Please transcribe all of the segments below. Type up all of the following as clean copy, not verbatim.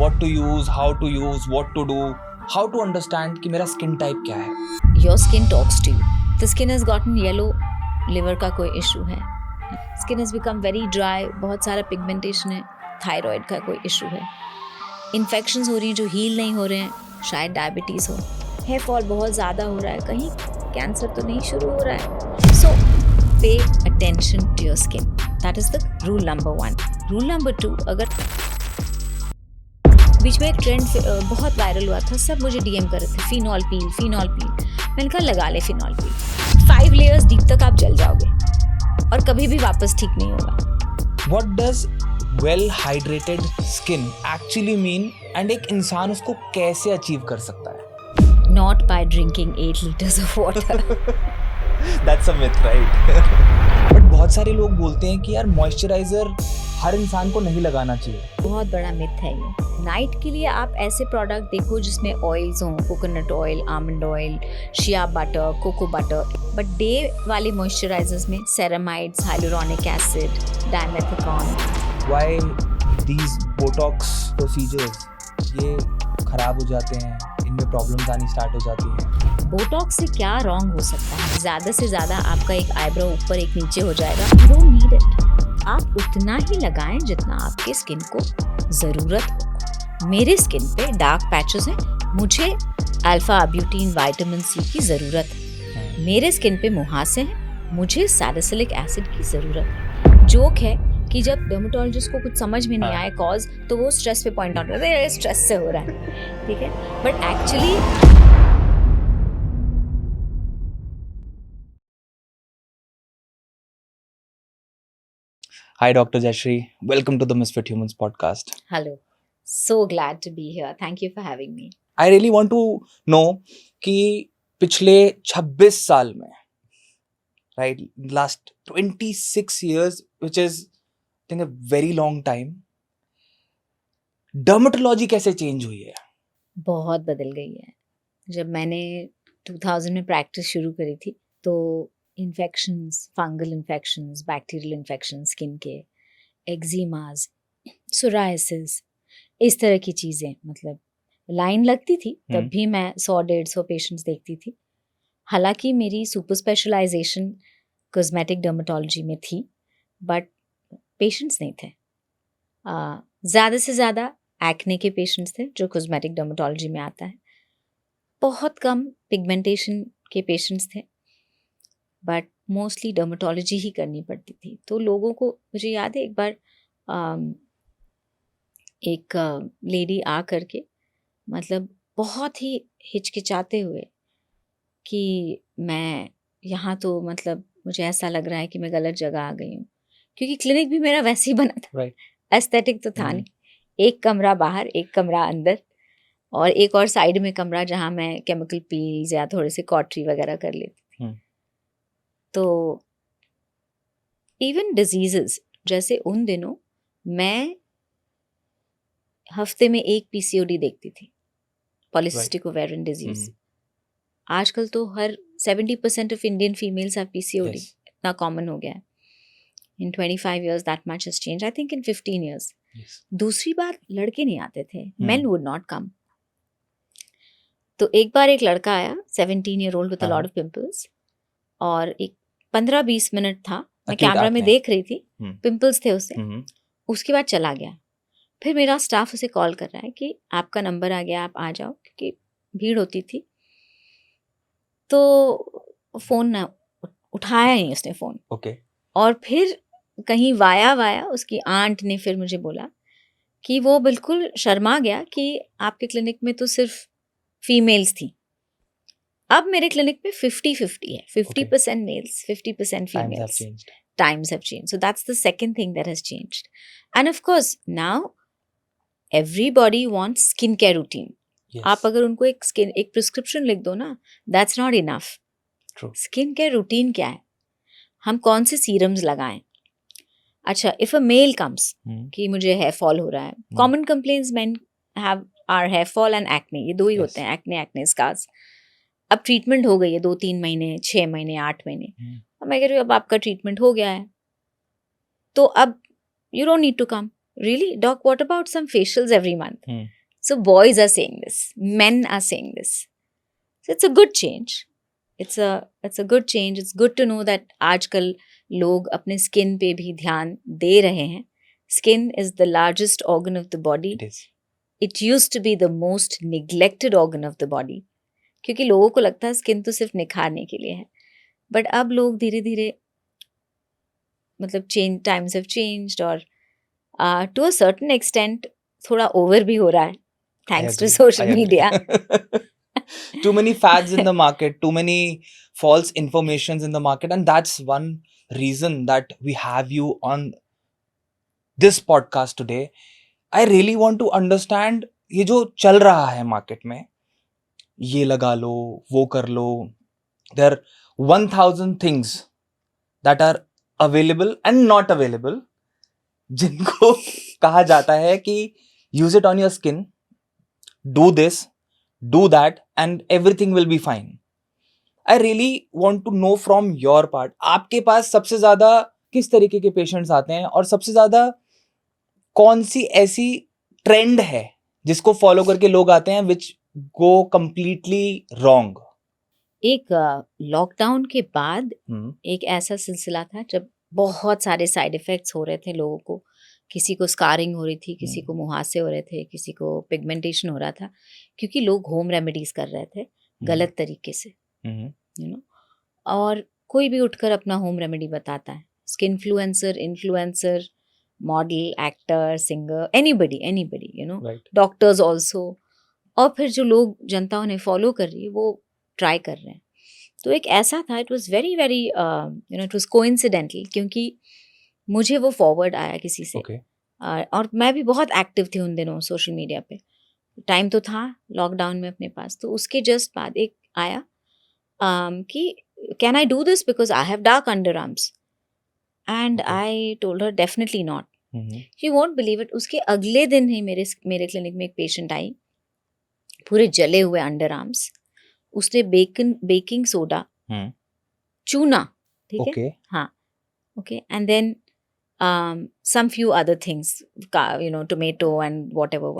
what to use, how to use, what to do, how to understand कि मेरा skin type क्या है. Your skin talks to you. The skin has gotten yellow, liver का कोई issue है. Skin has become very dry, बहुत सारा pigmentation है, thyroid का कोई issue है. Infections हो रही हैं जो heal नहीं हो रहे हैं, शायद diabetes हो. Hair fall बहुत ज़्यादा हो रहा है, कहीं cancer तो नहीं शुरू हो रहा है. So pay attention to your skin. That is the rule number 1. Rule number 2, अगर बीच में एक ट्रेंड बहुत वायरल हुआ था, सब मुझे डीएम कर रहे थे फिनॉल पील. मैंने कहा लगा ले फिनॉल पील, 5 लेयर्स डीप तक आप जल जाओगे और कभी भी वापस ठीक नहीं होगा. What does well hydrated skin actually mean and एक इंसान उसको कैसे अचीव कर सकता है? Not by drinking 8 liters of water. That's a myth, right? But बहुत सारे लोग बोलते हैं कि यार मॉइस्चराइजर हर इंसान को नहीं लगाना चाहिए. बहुत बड़ा मिथ है ये. नाइट के लिए आप ऐसे प्रोडक्ट देखो जिसमें ऑयल्स हों, coconut oil, almond oil, shea butter, cocoa butter. But day वाले मॉइस्चराइजर्स में ceramides, hyaluronic acid, dimethicone. Why these botox procedures ये खराब हो जाते हैं, इनमें प्रॉब्लम्स आनी स्टार्ट हो जाती हैं. बोटॉक्स से क्या रॉन्ग हो सकता है? ज़्यादा से ज़्यादा आपका एक आईब्रो ऊपर एक नीचे हो जाएगा. You don't need it. आप उतना ही लगाएं जितना आपके स्किन को ज़रूरत हो. मेरे स्किन पे डार्क पैचेस हैं, मुझे अल्फा ब्यूटीन विटामिन सी की ज़रूरत है. मेरे स्किन पे मुहासे हैं, मुझे सैलिसिलिक एसिड की ज़रूरत है. जोक है कि जब डर्मेटोलॉजिस्ट को कुछ समझ में नहीं आए कॉज, तो वो स्ट्रेस पे पॉइंट आउट करते हैं, स्ट्रेस से हो रहा है. ठीक है, but actually Hi Dr. Jayashree, welcome to the Misfit Humans podcast. hello, so glad to be here. Thank you for having me. I really want to know कि पिछले 26 साल में, right, last 26 years, which is I think a very long time, dermatology कैसे change हुई है? बहुत बदल गई है. जब मैंने 2000 में प्रैक्टिस शुरू करी थी तो infections, fungal infections, bacterial infections, skin के एक्जिमाज, सोराइसिस, इस तरह की चीज़ें, मतलब लाइन लगती थी. तब भी मैं 100-150 पेशेंट्स देखती थी. हालांकि मेरी सुपर स्पेशलाइजेशन कॉस्मेटिक डर्मेटोलॉजी में थी, बट पेशेंट्स नहीं थे. ज़्यादा से ज़्यादा एक्ने के पेशेंट्स थे जो कॉस्मेटिक डर्मेटोलॉजी में आता है. बहुत कम पिगमेंटेशन के पेशेंट्स थे, बट मोस्टली डर्मेटोलॉजी ही करनी पड़ती थी. तो लोगों को, मुझे याद है एक बार एक लेडी आ करके, मतलब बहुत ही हिचकिचाते हुए कि मैं यहाँ तो, मतलब मुझे ऐसा लग रहा है कि मैं गलत जगह आ गई हूँ, क्योंकि क्लिनिक भी मेरा वैसे ही बना था. Right. एस्थेटिक तो था नहीं. एक कमरा बाहर, एक कमरा अंदर, और एक और साइड में कमरा जहाँ मैं केमिकल पील्स या थोड़े से कॉटरी वगैरह कर लेती थी. तो इवन डिजीजेस, जैसे उन दिनों मैं हफ्ते में एक पीसीओडी देखती थी, पॉलिसिस्टिक ओवेरियन डिजीज. आजकल तो हर 70% of Indian females have PCOD. इतना कॉमन हो गया है. इन 25 years that much has changed. I think in 15 years. Yes. दूसरी बात, लड़के नहीं आते थे. Men would not come. तो एक बार एक लड़का आया, 17-year-old with a lot of pimples, और एक 15-20 मिनट था, मैं कैमरा में देख रही थी, पिंपल्स थे उसे. उसके बाद चला गया. फिर मेरा स्टाफ उसे कॉल कर रहा है कि आपका नंबर आ गया, आप आ जाओ, क्योंकि भीड़ होती थी. तो फ़ोन ना उठाया नहीं उसने फ़ोन. Okay. और फिर कहीं वाया उसकी आंट ने फिर मुझे बोला कि वो बिल्कुल शर्मा गया कि आपके क्लिनिक में तो सिर्फ फीमेल्स थी. अब मेरे क्लिनिक में 50-50 है. 50% males, 50% females. Times have changed. So that's the second thing that has changed. And of course, now everybody wants skincare routine. Yes. आप अगर उनको एक प्रिस्क्रिप्शन लिख दो ना, that's not enough. True. Skincare routine क्या है? हम कौन से सीरम्स लगाएं? अच्छा, इफ अ मेल कम्स कि मुझे हेयर फॉल हो रहा है, common complaints men have are hair fall and acne. ये दो ही होते हैं, एक्ने स्कार्स. अब ट्रीटमेंट हो गई है 2-3 महीने, 6 महीने, 8 महीने. और मैं कह रही हूँ अब आपका ट्रीटमेंट हो गया है, तो अब you don't need to come. Really? Doc, what about some facials every month? Hmm. So boys are saying this, men are saying this. So it's a good change. It's a good change. It's good to know that आजकल लोग अपने skin पे भी ध्यान दे रहे हैं. Skin is the largest organ of the body. It is. It used to be the most neglected organ of the body. क्योंकि लोगों को लगता है स्किन तो सिर्फ निखारने के लिए है. बट अब लोग धीरे धीरे मतलब चेंज, टाइम्स हैव चेंज्ड और टू अ सर्टेन एक्सटेंट थोड़ा ओवर भी हो रहा है I thanks to agree. Social I agree. Media. Too many fads in the market, too many false informations in the market, and that's one reason that we have you on this podcast today. I really want to understand ये जो चल रहा है market में, ये लगा लो, वो कर लो. There are 1000 things that are available and not available, जिनको कहा जाता है कि use it on your skin, do this, do that, and everything will be fine. I really want to know from your part, आपके पास सबसे ज्यादा किस तरीके के पेशेंट्स आते हैं और सबसे ज्यादा कौन सी ऐसी ट्रेंड है जिसको फॉलो करके लोग आते हैं विच गो कंप्लीटली रॉन्ग? एक लॉकडाउन के बाद एक ऐसा सिलसिला था जब बहुत सारे साइड इफेक्ट्स हो रहे थे लोगों को. किसी को स्कारिंग हो रही थी, किसी को मुहासे हो रहे थे, किसी को पिगमेंटेशन हो रहा था, क्योंकि लोग होम रेमेडीज कर रहे थे गलत तरीके से, यू नो. और कोई भी उठकर अपना होम रेमेडी बताता है, skin influencer, model, actor, singer, anybody, you know, right. Doctors also. और फिर जो लोग, जनता उन्हें फॉलो कर रही है, वो ट्राई कर रहे हैं. तो एक ऐसा था, it was very very you know, it was coincidental, क्योंकि मुझे वो फॉरवर्ड आया किसी से. Okay. और मैं भी बहुत एक्टिव थी उन दिनों सोशल मीडिया पे, टाइम तो था लॉकडाउन में अपने पास. तो उसके जस्ट बाद एक आया कि can I do this because I have dark under arms. And Okay. I told her definitely not. You won't believe it, उसके अगले दिन ही मेरे क्लिनिक में एक पेशेंट आई, पूरे जले हुए अंडर आर्म्स. उसने बेकिंग सोडा, चूना, ठीक है, Okay. हाँ, okay, and then some few other things, you know, tomato and whatever.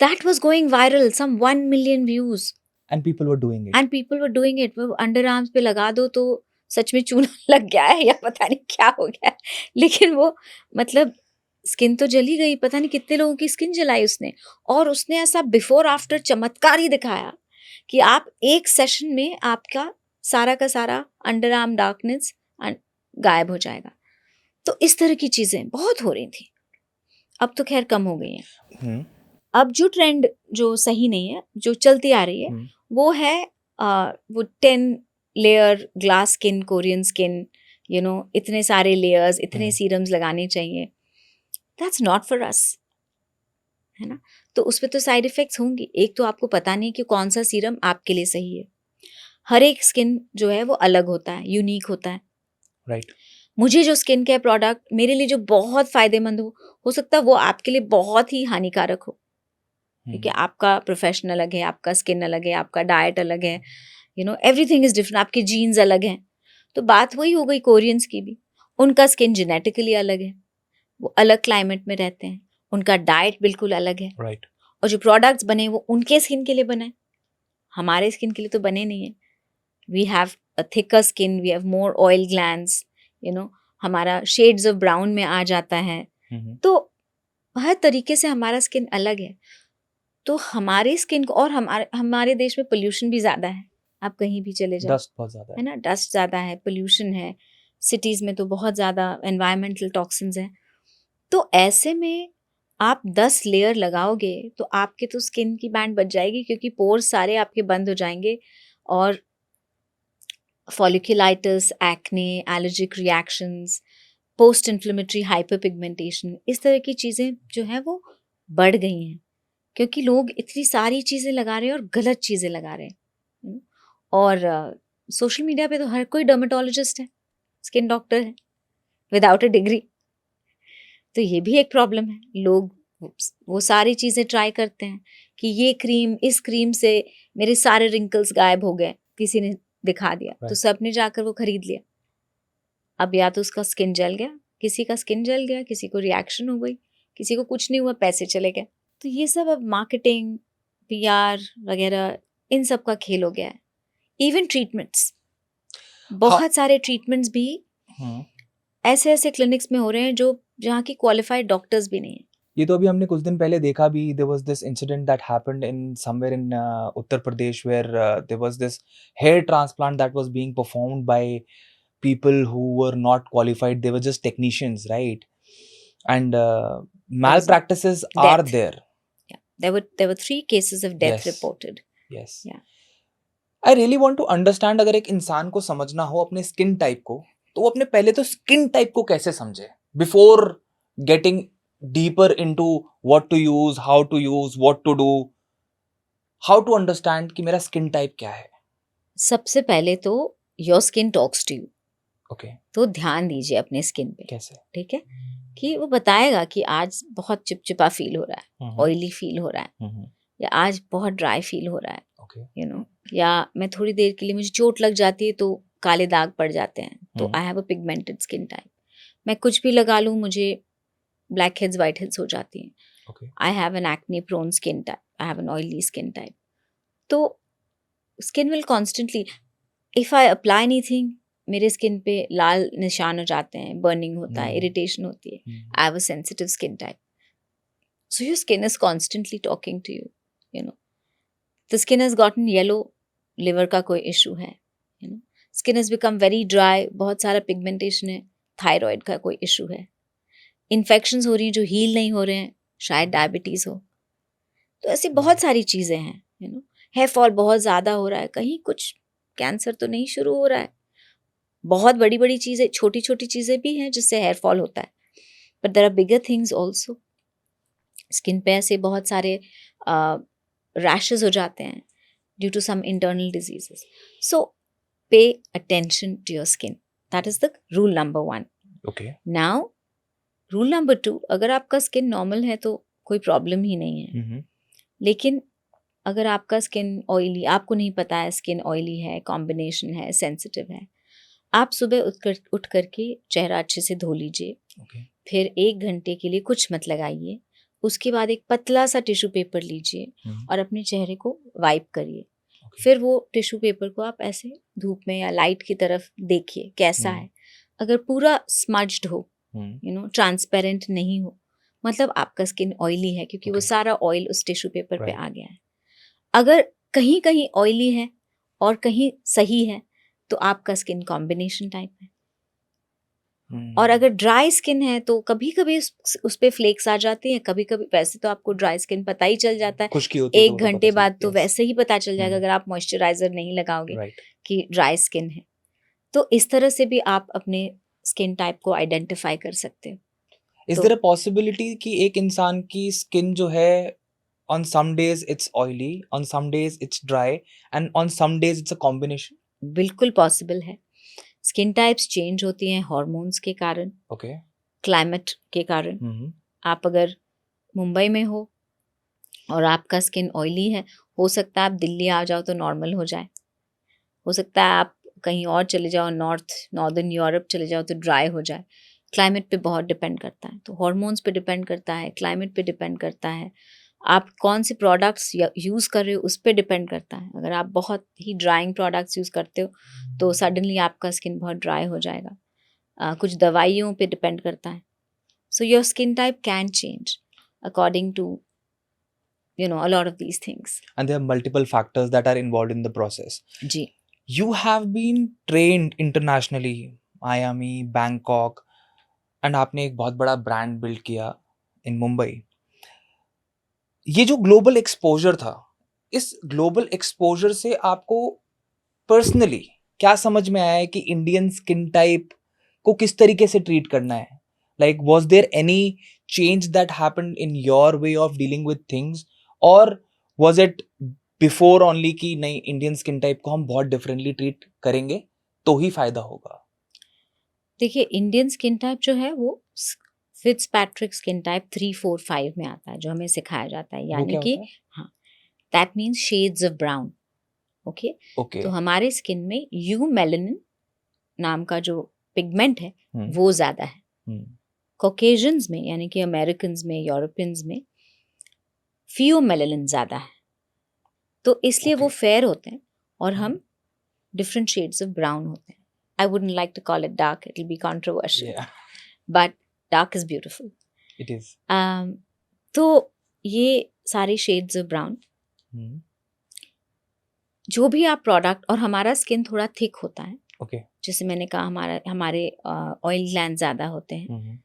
That was going viral, some 1 million views, And people were doing it. वो अंडर आर्म्स पे लगा दो तो सच में चूना लग गया है या पता नहीं क्या हो गया है. लेकिन वो मतलब स्किन तो जली गई, पता नहीं कितने लोगों की स्किन जलाई उसने. और उसने ऐसा बिफोर आफ्टर चमत्कार ही दिखाया कि आप एक सेशन में आपका सारा का सारा अंडर आर्म डार्कनेस गायब हो जाएगा. तो इस तरह की चीजें बहुत हो रही थी. अब तो खैर कम हो गई हैं. अब जो ट्रेंड जो सही नहीं है, जो चलती आ रही है, वो है वो 10 layer glass skin, Korean skin, you know, इतने सारे लेयर्स, इतने सीरम्स लगाने चाहिए. दैट्स नॉट फॉर अस, है ना. तो उस पर तो साइड इफेक्ट्स होंगी. एक तो आपको पता नहीं कि कौन सा सीरम आपके लिए सही है. हर एक स्किन जो है वो अलग होता है, यूनिक होता है. राइट. मुझे जो स्किन केयर प्रोडक्ट मेरे लिए जो बहुत फायदेमंद हो सकता है वो आपके लिए बहुत ही हानिकारक हो, क्योंकि आपका प्रोफेशन अलग है, आपका स्किन अलग है, आपका डाइट अलग है, you no, everything is different, आपके जीन्स अलग हैं. तो बात वही हो गई कोरियंस की भी. उनका स्किन जेनेटिकली अलग है, वो अलग क्लाइमेट में रहते हैं, उनका डाइट बिल्कुल अलग है. राइट. और जो प्रोडक्ट्स बने वो उनके स्किन के लिए बने, हमारे स्किन के लिए तो बने नहीं है. We have a thicker skin, we have more oil glands, you know, हमारा शेड्स ऑफ ब्राउन में आ जाता है. तो हर तरीके से हमारा स्किन अलग है. तो हमारी स्किन को, और हमारे देश में पोल्यूशन भी ज़्यादा है, आप कहीं भी चले जाओ, डस्ट बहुत ज्यादा है ना, डस्ट ज़्यादा है, पोल्यूशन है, सिटीज़ में तो बहुत ज़्यादा एनवायरमेंटल टॉक्सिन्स हैं. तो ऐसे में आप 10 लेयर लगाओगे तो आपके तो स्किन की बैंड बच जाएगी, क्योंकि पोर्स सारे आपके बंद हो जाएंगे. और folliculitis, acne, allergic reactions, post inflammatory hyperpigmentation, इस तरह की चीज़ें जो हैं वो बढ़ गई हैं, क्योंकि लोग इतनी सारी चीज़ें लगा रहे हैं और गलत चीज़ें लगा रहे हैं. और सोशल मीडिया पे तो हर कोई डर्मेटोलॉजिस्ट है, स्किन डॉक्टर है, विदाउट अ डिग्री. तो ये भी एक प्रॉब्लम है. लोग वो सारी चीज़ें ट्राई करते हैं कि ये क्रीम, इस क्रीम से मेरे सारे रिंकल्स गायब हो गए, किसी ने दिखा दिया, तो सबने जाकर वो खरीद लिया. अब या तो उसका स्किन जल गया किसी का स्किन जल गया, किसी को रिएक्शन हो गई, किसी को कुछ नहीं हुआ, पैसे चले गए। तो ये सब अब मार्केटिंग, पीआर वगैरह इन सब का खेल हो गया है। इवन ट्रीटमेंट्स, बहुत सारे ट्रीटमेंट्स भी ऐसे ऐसे क्लिनिक्स में हो रहे हैं जो जहाँ की क्वालिफाइड डॉक्टर्स भी नहीं है। ये तो अभी हमने कुछ दिन पहले देखा भी, there was this incident that happened in somewhere in Uttar Pradesh where there was this hair transplant that was being performed by people who were not qualified. They were just technicians, right? And malpractices are death. there. Yeah, there were 3 cases of death Yes. reported. Yes. Yeah. I really want to understand, अगर एक इंसान को समझना हो अपने skin type को, तो वो अपने पहले तो स्किन टाइप को कैसे समझे before getting deeper into what to use, how to use, what to do, how to understand कि मेरा स्किन टाइप क्या है. सबसे पहले तो your skin talks to you, okay, तो ध्यान दीजिए अपने स्किन पे, कैसे? ठीक है? कि वो बताएगा कि आज बहुत चिपचिपा फील हो रहा है, ऑयली फील हो रहा है, या आज बहुत ड्राई फील हो रहा है, ओके, यू नो, या मैं थोड़ी देर के लिए मुझे चोट लग जाती है तो काले दाग पड़ जाते हैं, तो आई have a pigmented skin type. मैं कुछ भी लगा लूँ मुझे ब्लैक हेड्स वाइट हेड्स हो जाती हैं। Okay, I have an acne prone skin type, I have an oily skin type. तो skin will constantly, if I apply anything, मेरे स्किन पे लाल निशान हो जाते हैं, बर्निंग होता है, इरिटेशन होती है। I have a sensitive skin type, so your skin is constantly talking to you, you know. The skin has gotten yellow, liver का कोई इशू है, you know. Skin has become very dry, बहुत सारा pigmentation है, thyroid का कोई issue है, infections हो रही हैं जो हील नहीं हो रहे हैं, शायद डायबिटीज़ हो। तो ऐसी बहुत सारी चीज़ें हैं, यू नो। हेयर फॉल बहुत ज़्यादा हो रहा है, कहीं कुछ कैंसर तो नहीं शुरू हो रहा है। बहुत बड़ी बड़ी चीज़ें, छोटी छोटी चीज़ें भी हैं जिससे हेयर फॉल होता है, but there are bigger things also. Skin पे ऐसे बहुत सारे रैशेज हो जाते हैं due to some internal diseases. So pay attention to your skin, that is the rule number 1। Okay, now rule number 2, अगर आपका स्किन नॉर्मल है तो कोई प्रॉब्लम ही नहीं है, लेकिन अगर आपका स्किन ऑयली, आपको नहीं पता है स्किन ऑयली है, कॉम्बिनेशन है, सेंसिटिव है, आप सुबह उठ करके चेहरा अच्छे से धो लीजिए, ओके, फिर 1 घंटे के लिए कुछ मत लगाइए, उसके बाद एक पतला सा टिश्यू पेपर लीजिए और अपने चेहरे को वाइप करिए। फिर वो टिश्यू पेपर को आप ऐसे धूप में या लाइट की तरफ देखिए कैसा है। अगर पूरा स्मज्ड हो, यू नो, ट्रांसपेरेंट नहीं हो, मतलब आपका स्किन ऑयली है, क्योंकि वो सारा ऑयल उस टिश्यू पेपर पे आ गया है। अगर कहीं कहीं ऑयली है और कहीं सही है, तो आपका स्किन कॉम्बिनेशन टाइप है। और अगर ड्राई स्किन है तो कभी कभी उस पे फ्लेक्स आ जाती हैं, कभी कभी, वैसे तो आपको ड्राई स्किन पता ही चल जाता है, खुश्की होती है 1 घंटे बाद तो वैसे ही पता चल जाएगा अगर आप मॉइस्चराइजर नहीं लगाओगे कि ड्राई स्किन है। तो इस तरह से भी आप अपने स्किन टाइप को आइडेंटिफाई कर सकते हो। इज देयर अ पॉसिबिलिटी कि एक इंसान की स्किन जो है, on some days it's oily, on some days it's dry, and on some days it's a combination? बिल्कुल पॉसिबल है। स्किन टाइप्स चेंज होती हैं हार्मोन्स के कारण, ओके, क्लाइमेट के कारण। आप अगर मुंबई में हो और आपका स्किन ऑयली है, हो सकता है आप दिल्ली आ जाओ तो नॉर्मल हो जाए, हो सकता है आप कहीं और चले जाओ, नॉर्दर्न यूरोप चले जाओ तो ड्राई हो जाए। क्लाइमेट पे बहुत डिपेंड करता है, तो हार्मोन्स पे डिपेंड करता है, क्लाइमेट पे डिपेंड करता है, आप कौन से प्रोडक्ट्स यूज़ कर रहे हो उस पर डिपेंड करता है। अगर आप बहुत ही ड्राइंग प्रोडक्ट्स यूज़ करते हो तो सडनली आपका स्किन बहुत ड्राई हो जाएगा। कुछ दवाइयों पे डिपेंड करता है। So your skin type can change according to, you know, a lot of these things. And there are multiple factors that are involved in the process. जी, You have been trained internationally, Miami, Bangkok, and आपने एक बहुत बड़ा brand build किया इन मुंबई। ये जो global exposure था, इस ग्लोबल एक्सपोजर से आपको पर्सनली क्या समझ में आया है कि इंडियन स्किन टाइप को किस तरीके से ट्रीट करना है? Like was there any change that happened in your way of dealing with things, और वाज इट बिफोर ओनली कि नहीं, इंडियन स्किन टाइप को हम बहुत डिफरेंटली ट्रीट करेंगे तो ही फायदा होगा? देखिए, इंडियन स्किन टाइप जो है वो फिट्जपैट्रिक स्किन टाइप 3, 4, 5 में आता है, जो हमें सिखाया जाता है, यानी कि हाँ, that means shades of brown. Okay, तो हमारे स्किन में यू मेलानिन नाम का जो पिगमेंट है वो ज़्यादा है, कॉकेशियंस में यानी कि अमेरिकन्स में, यूरोपियंस में फियोमेलेनिन ज़्यादा है, तो इसलिए वो Okay. फेयर होते हैं और हम डिफरेंट शेड्स ऑफ ब्राउन होते हैं. I wouldn't like to call it dark, it'll be controversial, Yeah, but dark is beautiful. it is. तो ये सारे शेड्स ऑफ ब्राउन, Hmm. जो भी आप प्रोडक्ट, और हमारा स्किन थोड़ा थिक होता है, Okay. जैसे मैंने कहा हमारे ऑयल ग्लैंड ज़्यादा होते हैं, Mhm.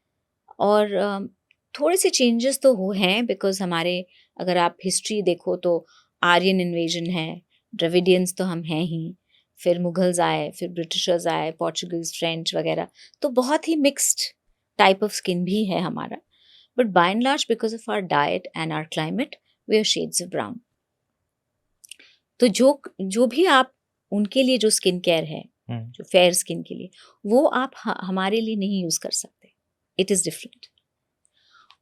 और थोड़े से चेंजेस तो हो हैं बिकॉज हमारे, अगर आप हिस्ट्री देखो तो आर्यन इन्वेजन है, द्रविडियंस तो हम हैं ही, फिर मुगल्स आए, फिर ब्रिटिशर्स आए, पोर्चुगीज, फ्रेंच वगैरह, तो बहुत ही मिक्स्ड टाइप ऑफ स्किन भी है हमारा. But by and large because of our diet and our climate we are shades of brown. तो जो भी आप, उनके लिए जो स्किन केयर है, जो फेयर स्किन के लिए, वो आप हमारे लिए नहीं यूज़ कर सकते. It is different.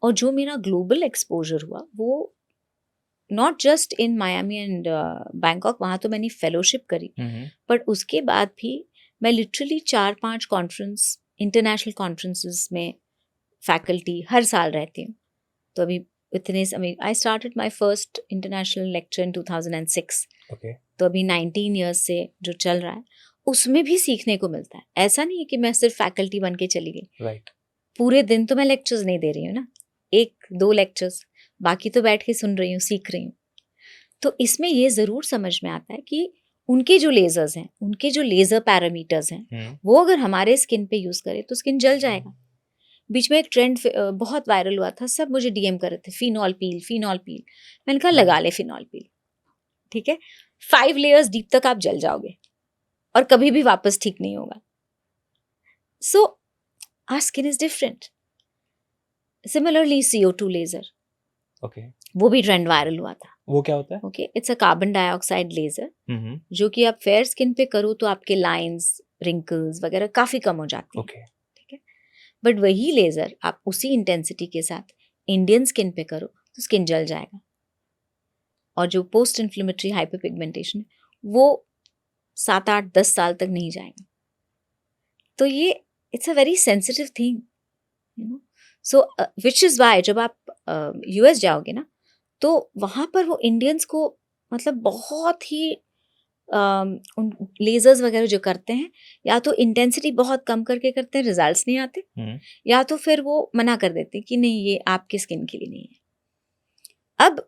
और जो मेरा ग्लोबल एक्सपोजर हुआ वो not just in Miami and Bangkok, वहाँ तो मैंने फेलोशिप करी, बट उसके बाद भी मैं लिटरली 4-5 कॉन्फ्रेंस, इंटरनेशनल कॉन्फ्रेंसेस में फैकल्टी हर साल रहती हूँ. तो अभी इतने समय, I started my first international lecture in 2006. Okay. तो अभी 19 ईयर्स से जो चल रहा है उसमें भी सीखने को मिलता है. ऐसा नहीं है कि मैं सिर्फ फैकल्टी बन के चली गई. Right. पूरे दिन तो मैं लेक्चर्स नहीं दे रही हूँ ना, 1-2 लेक्चर्स, बाकी तो बैठ के सुन रही हूँ, सीख रही हूँ. तो इसमें ये ज़रूर समझ में आता है कि उनके जो लेज़र्स हैं, उनके जो लेज़र पैरामीटर्स हैं, वो अगर हमारे स्किन पे यूज़ करें तो स्किन जल जाएगा. बीच में एक ट्रेंड बहुत वायरल हुआ था, सब मुझे डीएम कर रहे थे, फिनॉल पील, फिनॉल पील. मैंने कहा लगा ले फिनॉल पील, ठीक है, 5 लेयर्स डीप तक आप जल जाओगे और कभी भी वापस ठीक नहीं होगा. So our skin is different. Similarly CO2 laser, Okay. वो भी ट्रेंड वायरल हुआ था. वो क्या होता है? Okay, it's a carbon dioxide laser, Mm-hmm. जो कि आप फेयर स्किन पे करो तो आपके लाइंस, रिंकल्स वगैरह काफ़ी कम हो जाती हैं. Okay. ठीक है, बट वही लेज़र आप उसी इंटेंसिटी के साथ इंडियन स्किन पे करो तो स्किन जल जाएगा. और जो पोस्ट इन्फ्लेमेटरी हाइपरपिगमेंटेशन है वो 7-8-10 साल तक नहीं जाएगा. तो ये it's a very sensitive thing, you know. So which is why जब आप US जाओगे ना, तो वहाँ पर वो इंडियंस को मतलब बहुत ही उन लेजर्स वगैरह जो करते हैं, या तो इंटेंसिटी बहुत कम करके करते हैं, रिजल्ट्स नहीं आते, या तो फिर वो मना कर देते हैं कि नहीं ये आपकी स्किन के लिए नहीं है. अब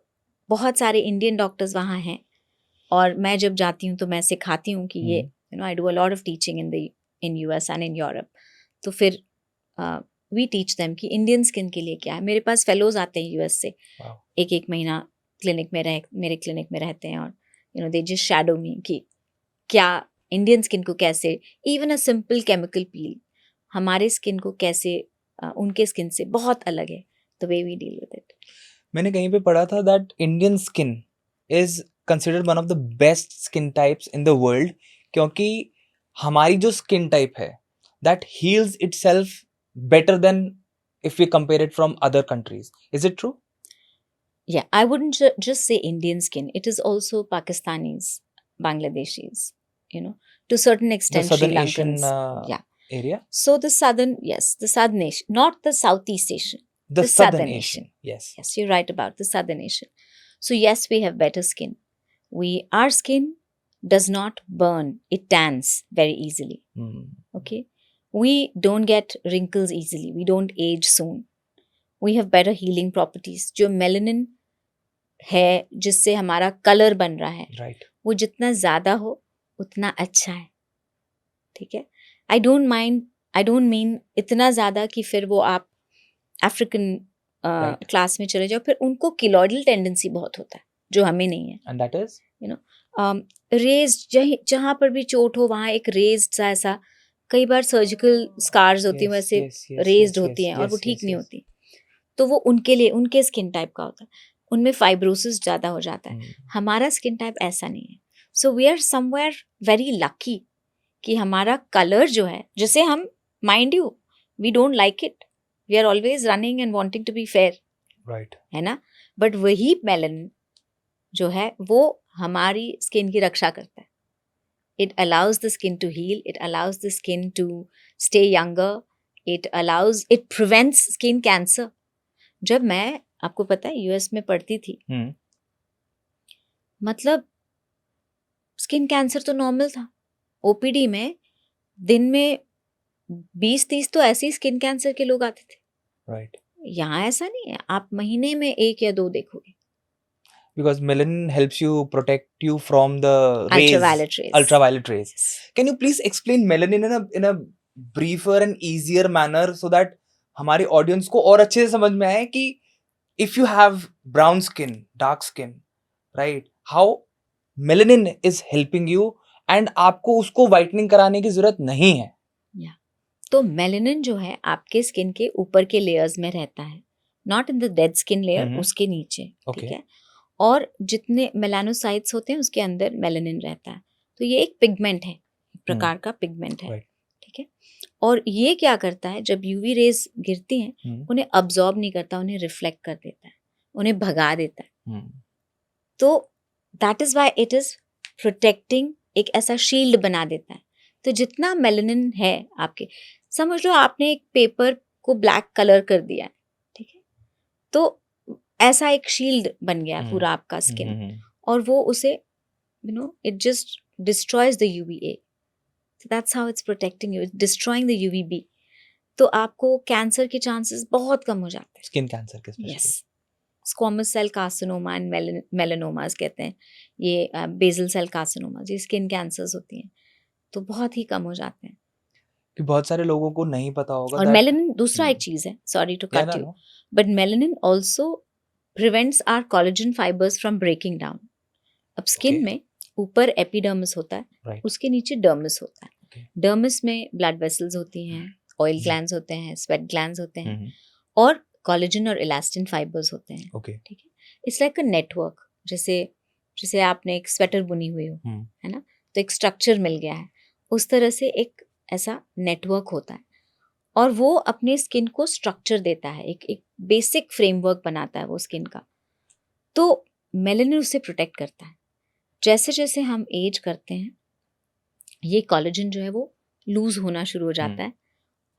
बहुत सारे इंडियन डॉक्टर्स वहाँ हैं और मैं जब जाती हूँ तो मैं सिखाती हूँ कि ये, you know, I do a lot of teaching in US and in Europe. तो फिर वी टीच देम कि इंडियन स्किन के लिए क्या है. मेरे पास फेलोज आते हैं US से, Wow. एक महीना क्लिनिक में मेरे क्लिनिक में रहते हैं, और you know they just shadow me कि क्या इंडियन स्किन को कैसे, even a simple chemical peel हमारे स्किन को कैसे उनके स्किन से बहुत अलग है, the way we deal with it. मैंने कहीं पे पढ़ा था that Indian skin is considered one of the best skin types in the world क्योंकि हमारी जो skin type है that heals itself better than if we compare it from other countries. Is it true? Yeah, I wouldn't just say Indian skin. It is also Pakistanis, Bangladeshis, you know, to a certain The extent Southern Sri Asian Lankans. Yeah. area? So the southern, yes, the southern Asian, not the Southeast Asian. The Southern Asian. Yes. Yes, you're right about the southern Asian. So yes, we have better skin. Our skin does not burn; it tans very easily. Okay, we don't get wrinkles easily. We don't age soon. We have better healing properties. जो melanin है, जिससे हमारा colour बन रहा है, Right. वो जितना ज़्यादा हो उतना अच्छा है. ठीक है, आई डोंट मीन इतना ज़्यादा कि फिर वो आप अफ्रीकन Right. क्लास में चले जाओ, फिर उनको किलॉइडल टेंडेंसी बहुत होता है जो हमें नहीं है. And that is? You know, raised, जहाँ पर भी चोट हो वहाँ एक रेज्ड सा ऐसा, कई बार सर्जिकल स्कार्स होती हैं वैसे रेज्ड होती हैं और वो ठीक नहीं होती. तो वो उनके लिए, उनके स्किन टाइप का होता है, उनमें फाइब्रोसिस ज़्यादा हो जाता है. हमारा स्किन टाइप ऐसा नहीं है. So we are somewhere very lucky कि हमारा कलर जो है, जैसे हम, mind you, we don't like it, we are always running and wanting to be fair, Right. है ना, बट वही मेलानिन जो है वो हमारी स्किन की रक्षा करता है. It allows the skin to heal, it allows the skin to stay younger, it prevents skin cancer. जब मैं, आपको पता है, यूएस में पढ़ती थी, मतलब स्किन कैंसर तो नॉर्मल था. ओपीडी में दिन में 20-30 तो ऐसे ही स्किन कैंसर के लोग आते थे. राइट. यहाँ ऐसा नहीं है, आप महीने में 1 या 2 देखोगे. Because melanin helps you protect you from the rays, Ultraviolet rays. ultraviolet rays. Yes. Can you please explain melanin in a briefer and easier manner so that हमारे audience को और अच्छे से समझ में आए कि if you have brown skin, dark skin, right, how melanin is helping you and आपको उसको whitening कराने की जरूरत नहीं है. तो मेलेनिन जो है आपके स्किन के ऊपर के लेयर्स में रहता है, not in the dead skin layer, उसके नीचे. ठीक है. और जितने मेलानोसाइट्स होते हैं उसके अंदर मेलेनिन रहता है. तो ये एक पिगमेंट है, एक प्रकार का पिगमेंट है. ठीक है. और ये क्या करता है, जब यूवी रेज गिरती हैं उन्हें अब्जॉर्ब नहीं करता, उन्हें रिफ्लेक्ट कर देता है, उन्हें भगा देता है. तो that is why it is protecting, एक ऐसा शील्ड बना देता है. तो जितना मेलेनिन है आपके, समझ लो आपने एक पेपर को ब्लैक कलर कर दिया है. ठीक है. तो ऐसा एक शील्ड बन गया पूरा आपका स्किन, और वो उसे it just destroys the UVA. That's how it's protecting you, destroying the UVB. तो आपको कैंसर के चांसेस बहुत कम हो जाते हैं, स्किन कैंसर के specially. Yes. Squamous cell carcinoma and melanomas कहते हैं ये, बेसल सेल कार्सिनोमा, ये स्किन कैंसर्स होती हैं, तो बहुत ही कम हो जाते हैं. कि बहुत सारे लोगों को नहीं पता होगा. और मेलानिन दूसरा एक चीज है, sorry to cut you, but melanin also prevents our collagen fibres from breaking down. अब स्किन में ऊपर एपिडर्मिस होता है, उसके नीचे डर्मिस होता है. डर्मिस में ब्लड वेसल्स होती हैं, ऑयल ग्लैंड्स होते हैं, स्वेट ग्लैंड्स होते हैं, और कोलेजन और इलास्टिन फाइबर्स होते हैं. ठीक है. It's like a network. जैसे आपने एक स्वेटर बुनी हुई हो, है ना, तो एक स्ट्रक्चर मिल गया है, उस तरह से एक ऐसा नेटवर्क होता है, और वो अपने स्किन को स्ट्रक्चर देता है, एक बेसिक फ्रेमवर्क बनाता है वो स्किन का. तो मेलानिन उसे प्रोटेक्ट करता है. जैसे जैसे हम एज करते हैं, ये कोलेजन जो है वो लूज होना शुरू हो जाता है,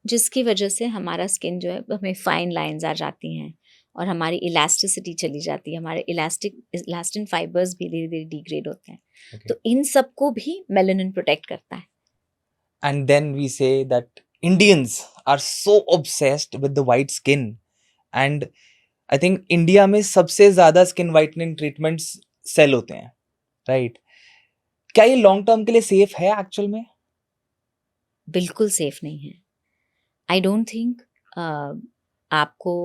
जिसकी वजह से हमारा स्किन जो है, हमें फाइन लाइंस आ जाती हैं, और हमारी इलास्टिसिटी चली जाती है, हमारे इलास्टिन फाइबर्स भी धीरे धीरे डिग्रेड होते हैं. तो इन सबको भी मेलानिन प्रोटेक्ट करता है. And then we say that Indians are so obsessed with the white skin, and I think India में सबसे ज़्यादा skin whitening treatments sell होते हैं, right? क्या ये long term के लिए safe है actual में? बिल्कुल safe नहीं है. I don't think आपको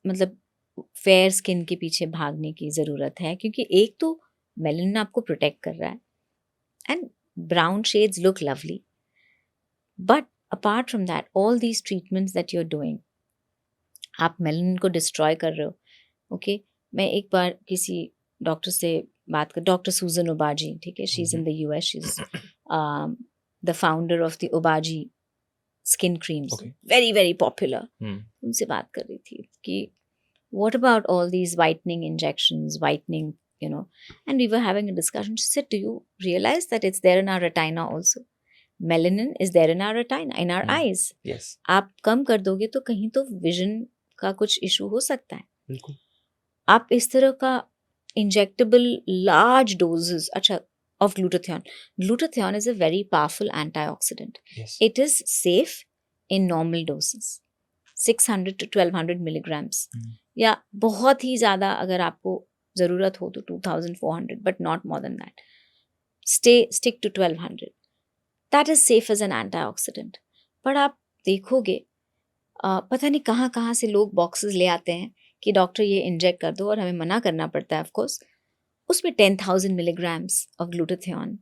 मतलब फेयर स्किन के पीछे भागने की ज़रूरत है, क्योंकि एक तो मेलानिन आपको प्रोटेक्ट कर रहा है, and brown shades look lovely, but apart from that, all these treatments that you're doing, आप मेलानिन को डिस्ट्रॉय कर रहे हो. ओके. मैं एक बार किसी डॉक्टर से बात कर, डॉक्टर सूजन ओबाजी, ठीक है, she is in the US, she is the founder of the Obagi skin creams, very very popular. उनसे बात कर रही थी कि what about all these whitening injections, whitening, and we were having a discussion. She said, do you realize that it's there in our retina also? Melanin is there in our retina, in our eyes. Yes. आप कम कर दोगे तो कहीं तो vision का कुछ issue हो सकता है. बिल्कुल. आप इस तरह का इंजेक्टेबल लार्ज डोजेस, अच्छा, of glutathione. Glutathione is a very powerful antioxidant. Yes. It is safe in normal doses, 600 to 1200 milligrams. या बहुत ही ज़्यादा अगर आपको ज़रूरत हो तो 2400, but not more than that. Stick to 1200. That is safe as an antioxidant. पर आप देखोगे पता नहीं कहाँ कहाँ से लोग बॉक्सेस ले आते हैं कि डॉक्टर ये इंजेक्ट कर दो, और हमें मना करना पड़ता है, ऑफ कोर्स. उसमें 10,000 milligrams of glutathione.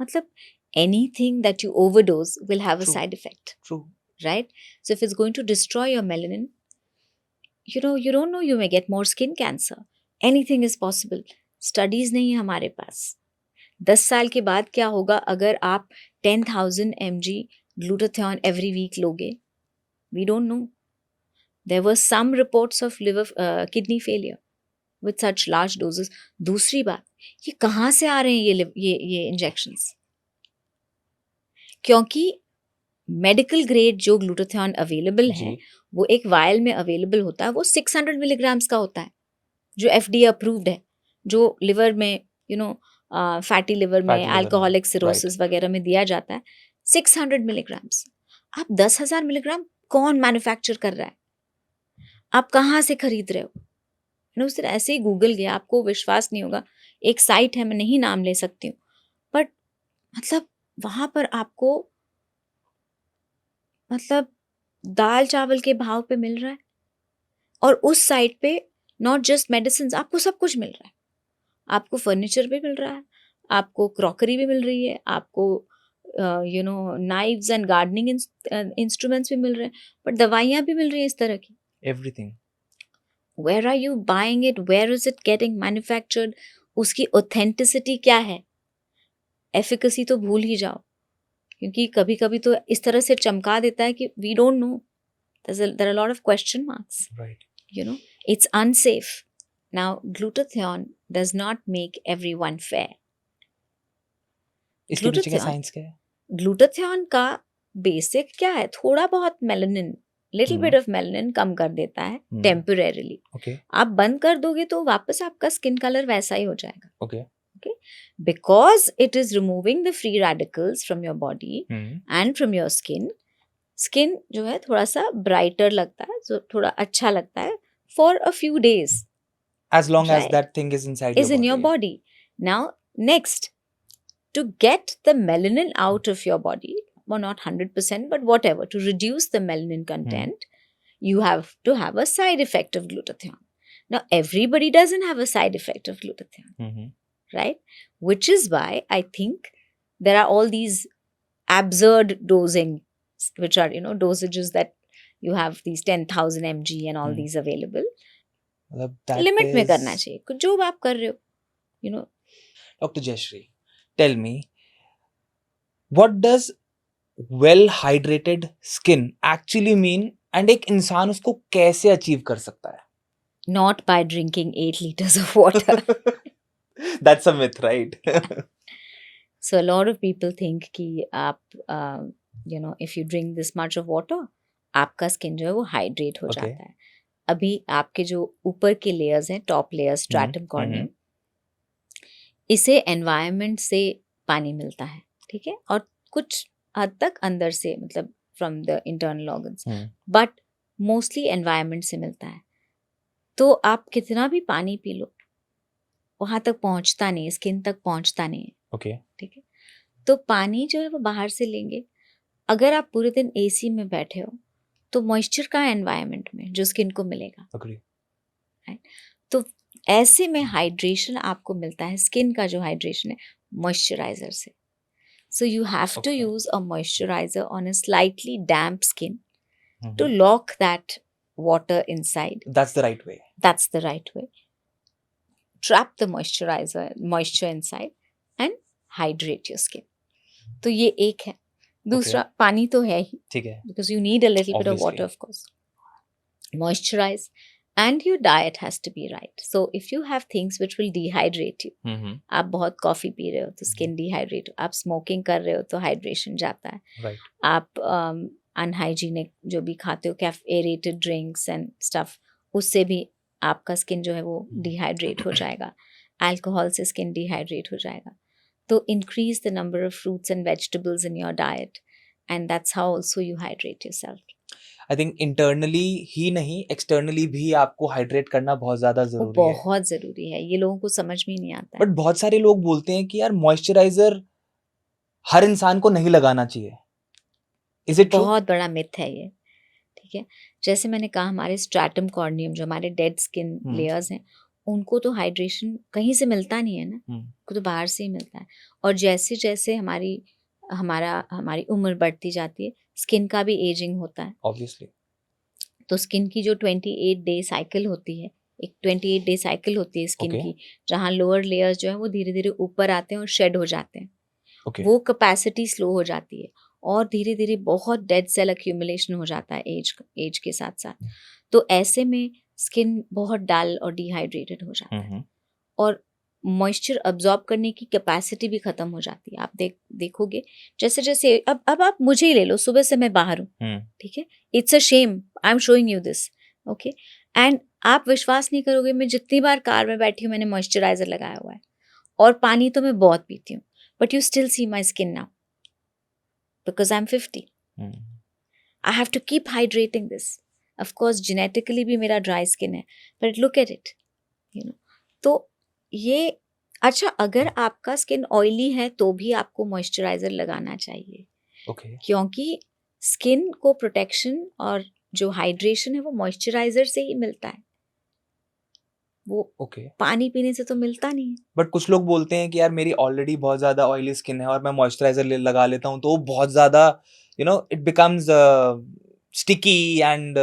मतलब anything that you overdose will have a side effect. True. Right? So if it's going to destroy your melanin, you don't know, you may get more skin cancer. Anything is possible. Studies नहीं है हमारे पास. 10 साल के बाद क्या होगा अगर आप 10,000 mg glutathione every week लोगे? We don't know. There were some reports of kidney failure with such large doses. दूसरी बात, ये कहाँ से आ रहे हैं ये इंजेक्शंस? क्योंकि मेडिकल ग्रेड जो ग्लूटाथियोन अवेलेबल है जी वो एक वायल में अवेलेबल होता है, वो 600 मिलीग्राम्स का होता है, जो FDA अप्रूव्ड है, जो लिवर में फैटी लिवर में, Fatty liver में, अल्कोहलिक right. सिरोसिस वगैरह में दिया जाता है 600 मिलीग्राम्स। आप 10,000 मिलीग्राम कौन मैन्युफैक्चर कर रहा है, आप कहाँ से खरीद रहे हो? मैंने उस दिन ऐसे ही गूगल गया, आपको विश्वास नहीं होगा, एक साइट है, मैं नहीं नाम ले सकती हूँ, बट मतलब वहां पर आपको मतलब दाल चावल के भाव पे मिल रहा है, और उस साइट पे नॉट जस्ट मेडिसिन, आपको सब कुछ मिल रहा है, आपको फर्नीचर भी मिल रहा है, आपको क्रॉकरी भी मिल रही है, आपको नाइव्स एंड गार्डनिंग इंस्ट्रूमेंट्स भी मिल रहे हैं, बट दवाइयाँ भी मिल रही हैं इस तरह की। everything. Where are you buying it, where is it getting manufactured, उसकी ऑथेंटिसिटी क्या है? एफिकेसी तो भूल ही जाओ, क्योंकि कभी कभी तो इस तरह से चमका देता है कि we don't know, there are a lot of question marks, Right. it's unsafe. Now glutathione does not make everyone fair. इसके पीछे का Glutathione साइंस क्या है? ग्लूटाथियोन का बेसिक क्या है, थोड़ा बहुत melanin, little bit of melanin कम कर देता है टेम्परेरीली। Okay. आप बंद कर दोगे तो वापस आपका स्किन कलर वैसा ही हो जाएगा, Okay. Because it is removing the free radicals from your body and from your skin. Skin जो है थोड़ा सा ब्राइटर लगता है, जो थोड़ा अच्छा लगता है for a few days, As long as Right. that thing is inside is your in body. your body. Now, next, to get the melanin out of your body, well, not 100%, but whatever, to reduce the melanin content, you have to have a side effect of glutathione. Now, everybody doesn't have a side effect of glutathione, Mhm. right? Which is why I think there are all these absurd dosing, which are, dosages that you have these 10,000 mg and all these available. मतलब that limit में करना is- चाहिए, कुछ जो आप कर रहे हो, Dr. Jayashree, tell me, what does well hydrated skin actually mean, and एक इंसान उसको कैसे अचीव कर सकता है? not by drinking 8 liters of water. That's a myth, right? So a lot of people think कि आप if you drink this much of water, आपका स्किन जो है वो हाइड्रेट हो Okay. जाता है। अभी आपके जो ऊपर के लेयर्स हैं, टॉप लेयर स्ट्रैटम कॉर्नियम, इसे एनवायरनमेंट से पानी मिलता है, ठीक है, और कुछ हद तक अंदर से, मतलब from the internal organs, but mostly environment से मिलता है। तो आप कितना भी पानी पी लो, वहां तक पहुंचता नहीं, स्किन तक पहुंचता नहीं है, Okay. ठीक है। तो पानी जो है वो बाहर से लेंगे। अगर आप पूरे दिन AC में बैठे हो तो मॉइस्चर का एनवायरनमेंट में जो स्किन को मिलेगा, Agree. तो ऐसे में हाइड्रेशन आपको मिलता है, स्किन का जो हाइड्रेशन है मॉइस्चराइजर से। So you have to Okay. Use a moisturiser on a slightly damp skin Mhm. to lock that water inside. That's the right way. That's the right way. Trap the moisture inside and hydrate your skin. तो ये एक है। दूसरा, पानी तो है ही, ठीक है. because you need a little bit of Obviously. water, of course. Moisturize, and your diet has to be right. So if you have things which will dehydrate you, Mhm. आप बहुत कॉफी पी रहे हो तो skin dehydrate, आप smoking कर रहे हो तो हाइड्रेशन जाता है, Right. आप अनहाइजीनिक जो भी खाते हो, एरेटेड ड्रिंक्स एंड स्टफ, उससे भी आपका स्किन जो है वो डिहाइड्रेट हो जाएगा, अल्कोहल से स्किन डिहाइड्रेट हो जाएगा। तो increase the number of fruits and vegetables in your diet, and that's how also you hydrate yourself. I think internally ही नहीं, एक्सटर्नली भी आपको हाइड्रेट करना बहुत ज्यादा वो जरूरी है. बहुत जरूरी है, ये लोगों को समझ में नहीं आता है। बट बहुत सारे लोग बोलते हैं कि यार मॉइस्चराइजर हर इंसान को नहीं लगाना चाहिए. Is it true? बहुत बड़ा मिथ है ये, ठीक है। जैसे मैंने कहा, हमारे स्ट्रैटम कॉर्नियम जो हमारे डेड स्किन लेयर्स हैं, उनको तो हाइड्रेशन कहीं से मिलता नहीं है ना, उनको तो बाहर से ही मिलता है। और जैसे जैसे हमारी उम्र बढ़ती जाती है, स्किन का भी एजिंग होता है, ऑब्वियसली. तो स्किन की जो 28 डे साइकिल होती है, एक 28 डे साइकिल होती है स्किन Okay. की, जहाँ लोअर लेयर्स जो है वो धीरे धीरे ऊपर आते हैं और शेड हो जाते हैं, ओके. वो कैपेसिटी स्लो हो जाती है और धीरे धीरे बहुत डेड सेल अक्यूमुलेशन हो जाता है एज के साथ साथ। तो ऐसे में स्किन बहुत डल और डिहाइड्रेटेड हो जाता है। और मॉइस्चर अब्जॉर्ब करने की कैपेसिटी भी खत्म हो जाती है। आप देखोगे जैसे जैसे अब आप मुझे ही ले लो, सुबह से मैं बाहर हूँ, ठीक है, it's a shame, I am showing you this, okay, and आप विश्वास नहीं करोगे, मैं जितनी बार कार में बैठी हूँ मैंने मॉइस्चराइजर लगाया हुआ है, और पानी तो मैं बहुत पीती हूँ, but you still see my skin now because I am 50. I have to keep hydrating this. Of course genetically भी मेरा ड्राई स्किन है, but look at it, you know. तो ये अच्छा, अगर आपका स्किन ऑयली है तो भी आपको मॉइस्चराइजर लगाना चाहिए, ओके क्योंकि स्किन को प्रोटेक्शन और जो हाइड्रेशन है वो मॉइस्चराइजर से ही मिलता है, वो ओके. पानी पीने से तो मिलता नहीं है. बट कुछ लोग बोलते हैं कि यार मेरी ऑलरेडी बहुत ज्यादा ऑयली स्किन है और मैं मॉइस्चराइजर लगा लेता हूँ तो वो बहुत ज्यादा it becomes sticky and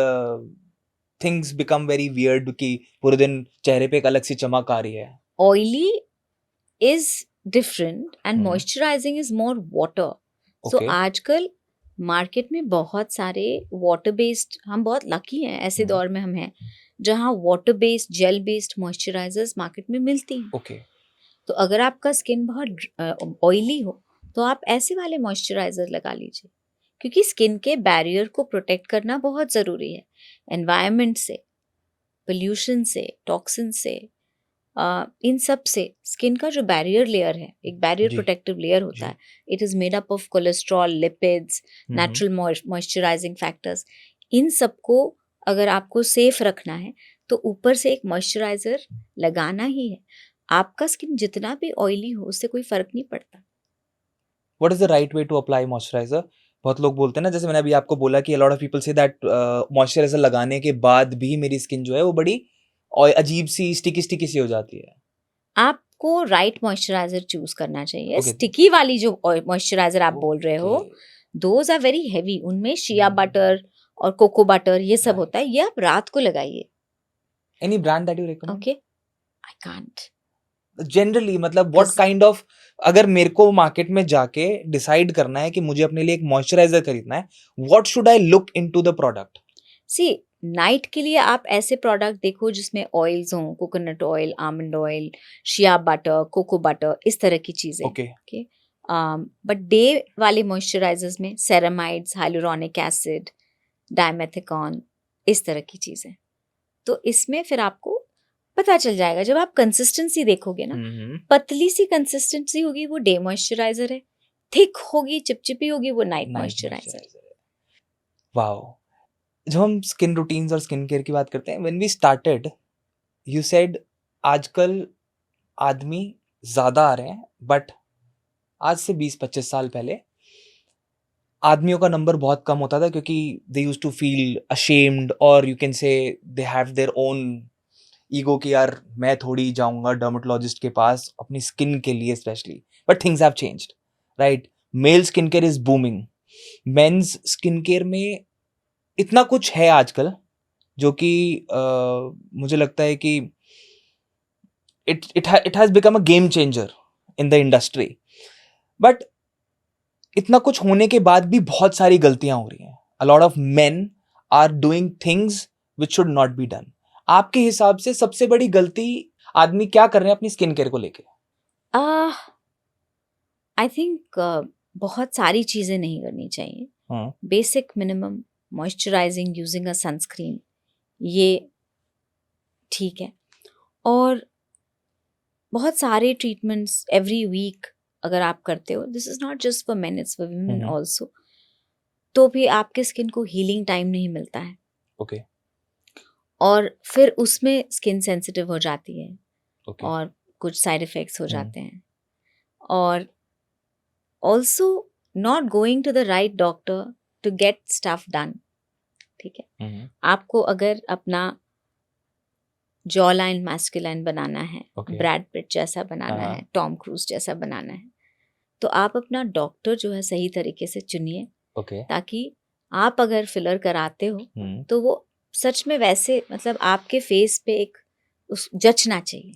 things become very weird कि पूरे दिन चेहरे पे एक अलग सी चमक आ रही है. Oily is different and hmm. Moisturising is more water. So okay. आजकल मार्केट में बहुत सारे वाटर बेस्ड, हम बहुत लकी हैं ऐसे दौर में हम हैं जहाँ water based gel based moisturisers market में मिलती हैं. ओके. तो अगर आपका स्किन बहुत ऑयली हो तो आप ऐसे वाले मॉइस्चराइजर लगा लीजिए, क्योंकि स्किन के बैरियर को प्रोटेक्ट करना बहुत ज़रूरी है. एनवायरनमेंट से, पोल्यूशन से, टॉक्सिन से, इन सब से स्किन का जो बैरियर लेयर है, एक बैरियर जी. प्रोटेक्टिव लेयर होता जी. है. It is made up of cholesterol, lipids, hmm. Natural moisturising factors. इन सबको अगर आपको सेफ रखना है तो ऊपर से एक मॉइस्चराइजर लगाना ही है. आपका स्किन जितना भी ऑयली हो उससे कोई फर्क नहीं पड़ता. What is the right way to apply moisturiser? बहुत लोग बोलते हैं ना, जैसे मैंने अभी आपको बोला कि a lot of people say that moisturiser लगाने के बाद भी मेरी स्किन जो है वो बड़ी और अजीब सी स्टिकी स्टिकी सी हो जाती है. आपको राइट मॉइस्चराइजर चूज करना चाहिए. Okay. स्टिकी वाली जो मॉइस्चराइजर आप बोल रहे हो, Okay. Those are very heavy. उनमें शिया बटर और कोको बटर ये सब Right. होता है. ये आप रात को लगाइए. Any brand that you recommend? Okay, I can't. Generally मतलब व्हाट Cause- काइंड ऑफ, अगर मेरे को मार्केट में जाके डिसाइड करना है कि मुझे अपने लिए एक मॉइस्चराइजर खरीदना है, what should I look into the product? See, night के लिए आप ऐसे प्रोडक्ट देखो जिसमें ऑयल्स हों, coconut oil, almond oil, shea butter, cocoa butter, इस तरह की चीजें. ओके. बट डे वाले मॉइस्चराइजर्स में सेरामाइड्स, हाइलुरोनिक एसिड, डाइमेथिकॉन, इस तरह की चीजें. तो इसमें फिर आपको पता चल जाएगा जब आप कंसिस्टेंसी देखोगे ना. पतली सी कंसिस्टेंसी होगी वो डे मॉइस्चराइजर है, थिक होगी, चिपचिपी होगी वो नाइट मॉइस्चराइजर. वाओ. जब हम स्किन रूटीन्स और स्किन केयर की बात करते हैं, when we started you said आजकल आदमी ज्यादा आ रहे हैं, बट आज से 20-25 साल पहले आदमियों का नंबर बहुत कम होता था क्योंकि they used to feel ashamed और you can say they have their own ego कि यार मैं थोड़ी जाऊंगा डर्मेटोलॉजिस्ट के पास अपनी स्किन के लिए specially. But things have changed, right? Male skin care is booming. Men's skin care में इतना कुछ है आजकल जो कि मुझे लगता है कि it has become a game changer in the industry. But इतना कुछ होने के बाद भी बहुत सारी गलतियां हो रही हैं. A lot of men are doing things which should not be done. आपके हिसाब से सबसे बड़ी गलती आदमी क्या कर रहे हैं अपनी स्किन केयर को लेके? आई थिंक बहुत सारी चीजें नहीं करनी चाहिए. Basic minimum moisturising, using a sunscreen, ये ठीक है. और बहुत सारे ट्रीटमेंट्स एवरी वीक अगर आप करते हो, this is not just for main, it's for women also, तो भी आपके स्किन को हीलिंग टाइम नहीं मिलता है. ओके. और फिर उसमें स्किन सेंसिटिव हो जाती है ओके. और कुछ साइड इफेक्ट्स हो जाते हैं. और also not going to the right doctor to get stuff done. ठीक है, आपको अगर अपना जॉ लाइन मैस्कुलाइन बनाना है, ब्रैड पिट जैसा बनाना है, टॉम क्रूज जैसा बनाना है, तो आप अपना डॉक्टर जो है सही तरीके से चुनिए. ताकि आप अगर फिलर कराते हो तो वो सच में वैसे, मतलब आपके फेस पे एक जचना चाहिए,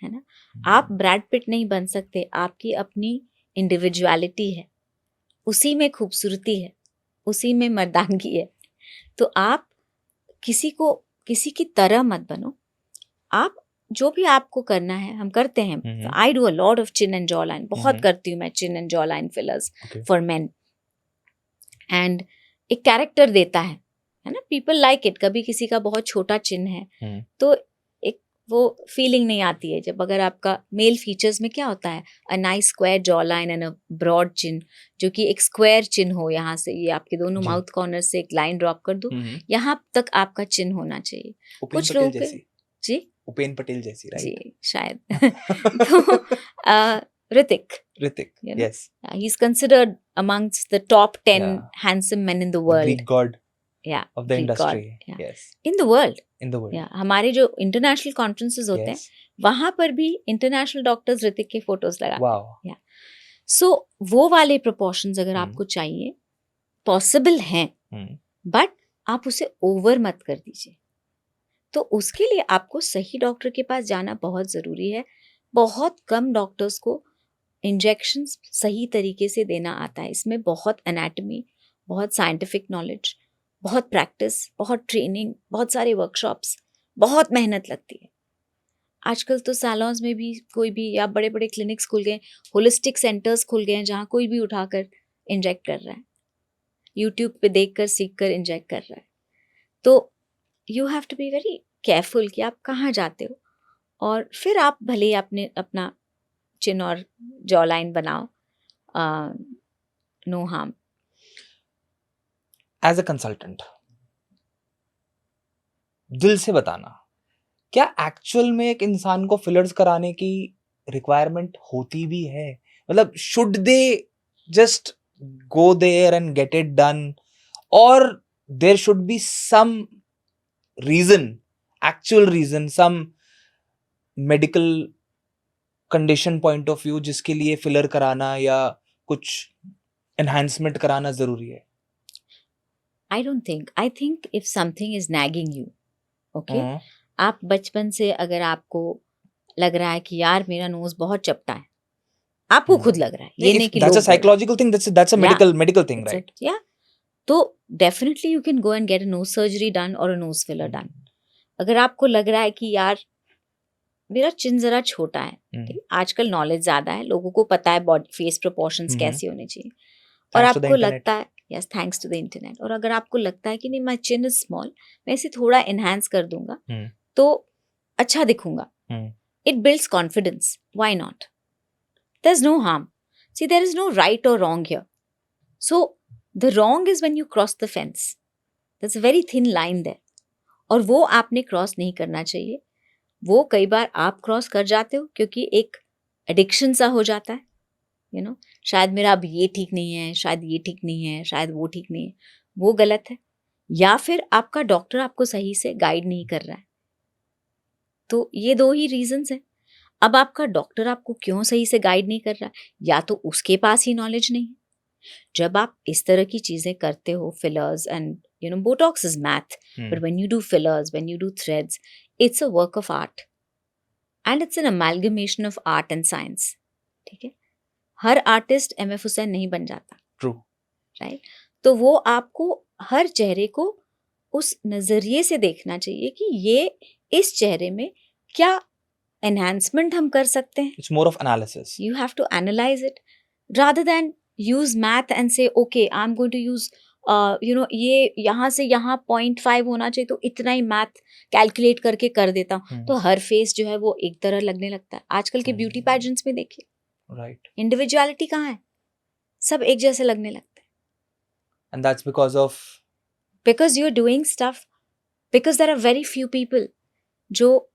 है ना. आप ब्रैड पिट नहीं बन सकते. आपकी अपनी इंडिविजुअलिटी है, उसी में खूबसूरती है, उसी में मर्दानगी है. तो आप किसी की तरह मत बनो. आप जो भी आपको करना है हम करते हैं. I do a lot of chin and jaw line, बहुत करती हूँ मैं chin and jaw line fillers for men. And एक कैरेक्टर देता है ना, पीपल लाइक इट. कभी किसी का बहुत छोटा चिन है तो एक वो फीलिंग नहीं आती है. जब अगर आपका मेल फीचर्स में क्या होता है, a nice square jaw line and a broad chin, जो कि एक स्क्वायर चिन हो, यहाँ से ये आपके दोनों माउथ कॉर्नर से एक लाइन ड्रॉप कर दो, यहाँ तक आपका चिन होना चाहिए. कुछ लोगों के जी उपेन पटेल जैसी, राइट? जी शायद. तो Hrithik, yes, he's considered amongst the top 10 handsome men in the world. Greek god of the Greek industry. God, Yes, in the world. Yeah. हमारे जो इंटरनेशनल कॉन्फ्रेंसेस होते हैं वहां पर भी इंटरनेशनल डॉक्टर्स ऋतिक के फोटोज लगाते हैं. Wow. सो वो वाले प्रोपोर्शंस अगर आपको चाहिए, पॉसिबल हैं, बट आप उसे ओवर मत कर दीजिए. तो उसके लिए आपको सही डॉक्टर के पास जाना बहुत ज़रूरी है. बहुत कम डॉक्टर्स को इंजेक्शंस सही तरीके से देना आता है. इसमें बहुत एनाटमी, बहुत साइंटिफिक नॉलेज, बहुत प्रैक्टिस, बहुत ट्रेनिंग, बहुत सारे वर्कशॉप्स, बहुत मेहनत लगती है. आजकल तो सैलॉन्स में भी कोई भी, या बड़े बड़े क्लिनिक्स खुल गए, होलिस्टिक सेंटर्स खुल गए हैं जहाँ कोई भी उठाकर इंजेक्ट कर रहा है, यूट्यूब पे देखकर सीखकर इंजेक्ट कर रहा है. तो you have to be very careful कि आप कहाँ जाते हो. और फिर आप भले अपना चिन और जॉ लाइन बनाओ, no harm. As a consultant, दिल से बताना, क्या एक्चुअल में एक इंसान को फिलर्स कराने की रिक्वायरमेंट होती भी है? मतलब should they just go there and get it done, और there should be some reason, actual reason, some medical condition point of view जिसके लिए फिलर कराना या कुछ एनहांसमेंट कराना जरूरी है? I don't think. I think if something is nagging you, okay, आप बचपन से अगर आपको लग रहा है कि यार मेरा नोज बहुत चपटा है, आपको खुद लग रहा है, ये नहीं कि that's a psychological thing, that's a medical thing, right? Yeah. तो definitely you can go and get a knows surgery done और अ नोज फिलर डन. अगर आपको लग रहा है कि यार मेरा चिन जरा छोटा है, ठीक, आजकल नॉलेज ज्यादा है, लोगों को पता है बॉडी फेस प्रोपोर्शंस कैसे होने चाहिए, और आपको लगता है, yes thanks to the internet, और अगर आपको लगता है कि नहीं माय चिन इज स्मॉल, मैं इसे थोड़ा एनहांस कर दूंगा तो अच्छा दिखूंगा, it builds confidence, why not? There is no harm. See there is no right और wrong here. So the wrong is when you cross the fence. There is a very thin line there, और वो आपने cross नहीं करना चाहिए. वो कई बार आप क्रॉस कर जाते हो क्योंकि एक एडिक्शन सा हो जाता है, यू नो, शायद मेरा अब ये ठीक नहीं है, शायद ये ठीक नहीं है, शायद वो ठीक नहीं है, वो गलत है. या फिर आपका डॉक्टर आपको सही से गाइड नहीं कर रहा है. तो ये दो ही रीजंस हैं. अब आपका डॉक्टर आपको क्यों सही से गाइड नहीं कर रहा है? या तो उसके पास ही नॉलेज नहीं है. जब आप इस तरह की चीजें करते हो, fillers and you know, Botox is math, but when you do fillers, when you do threads, it's a work of art, and it's an amalgamation of art and science. ठीक है, हर आर्टिस्ट एम.एफ. हुसैन नहीं बन जाता. True, right? तो वो आपको हर चेहरे को उस नजरिए से देखना चाहिए कि ये इस चेहरे में क्या एनहांसमेंट हम कर सकते हैं. It's more of analysis. You have to analyse it rather than use math and say okay I'm going to use ये यहाँ से यहाँ 0.5 होना चाहिए तो इतना ही मैथ कैलकुलेट करके कर देता हूँ. तो हर फेस जो है वो एक तरह लगने लगता है. आजकल के ब्यूटी पैजेंट्स में देखिए, राइट, इंडिविजुअलिटी कहाँ है, सब एक जैसे लगने लगते हैं. And that's because you are doing stuff, because there are very few people जो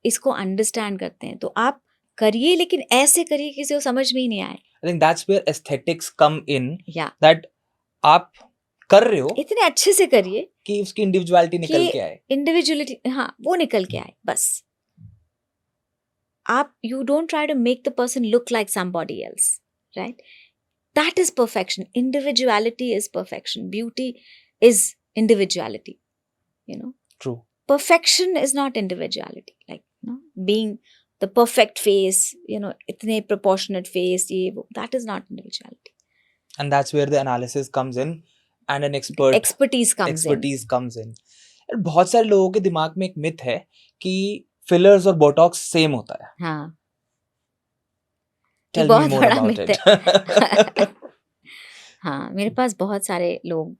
इसको अंडरस्टैंड करते हैं. तो आप करिए, लेकिन ऐसे करिए किसी को समझ में ही नहीं आए. I think that's where aesthetics come in. Yeah. That आप कर रहे हो इतने अच्छे से करिए कि उसकी इंडिविजुअलिटी निकल के आए. इंडिविजुअलिटी, हाँ, वो निकल के आए बस. आप you don't try to make the person look like somebody else, right? That is perfection. Individuality is perfection. Beauty is individuality, you know. True. Perfection is not individuality. Like, you know, being the perfect face, you know, itne proportionate face, that is not individuality. And that's where the analysis comes in and an expertise comes in. और बहुत सारे लोगों के दिमाग में एक myth है कि फिलर्स और बोटॉक्स सेम होता है? हाँ, ये टेल मी बहुत मोर बड़ा अबाउट मिथ इट. है. हाँ, मेरे पास बहुत सारे लोग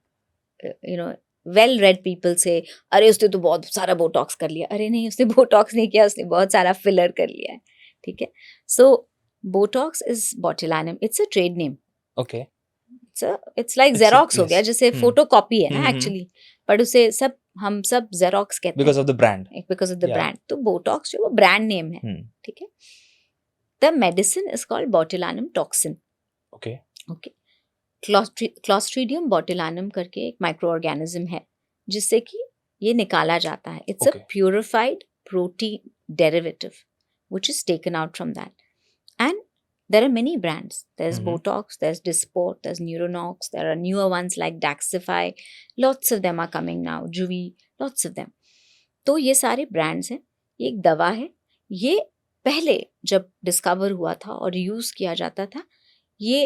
you know well read people से, अरे उसने तो बहुत सारा बोटॉक्स कर लिया. अरे नहीं, उसने बोटॉक्स नहीं किया, उसने बहुत सारा फिलर कर लिया है. ठीक है. So botox is botulinum. It's a trade name. Okay. It's like It's a- xerox हो गया, yes. जैसे Hmm. फोटो कॉपी है ना हम्म. एक्चुअली, बट उसे हम सब जेरोक्स कहते Because हैं of the brand. Because of the Yeah. Brand. तो बोटॉक्स जो वो ब्रांड नेम है. Hmm. ठीक है. The medicine is called botulinum toxin. Okay. Okay. Clostridium botulinum करके एक माइक्रो ऑर्गेनिज्म है जिससे कि ये निकाला जाता है. It's a Okay. Purified protein derivative which is taken out from that. And there are many brands. There's Mhm. Botox, there's Dysport, there's Neuronox, there are newer ones like Daxify. Lots of them are coming now. Juvee, lots of them. तो ये सारे brands हैं. ये एक दवा है. ये पहले जब डिस्कवर हुआ था और यूज़ किया जाता था, ये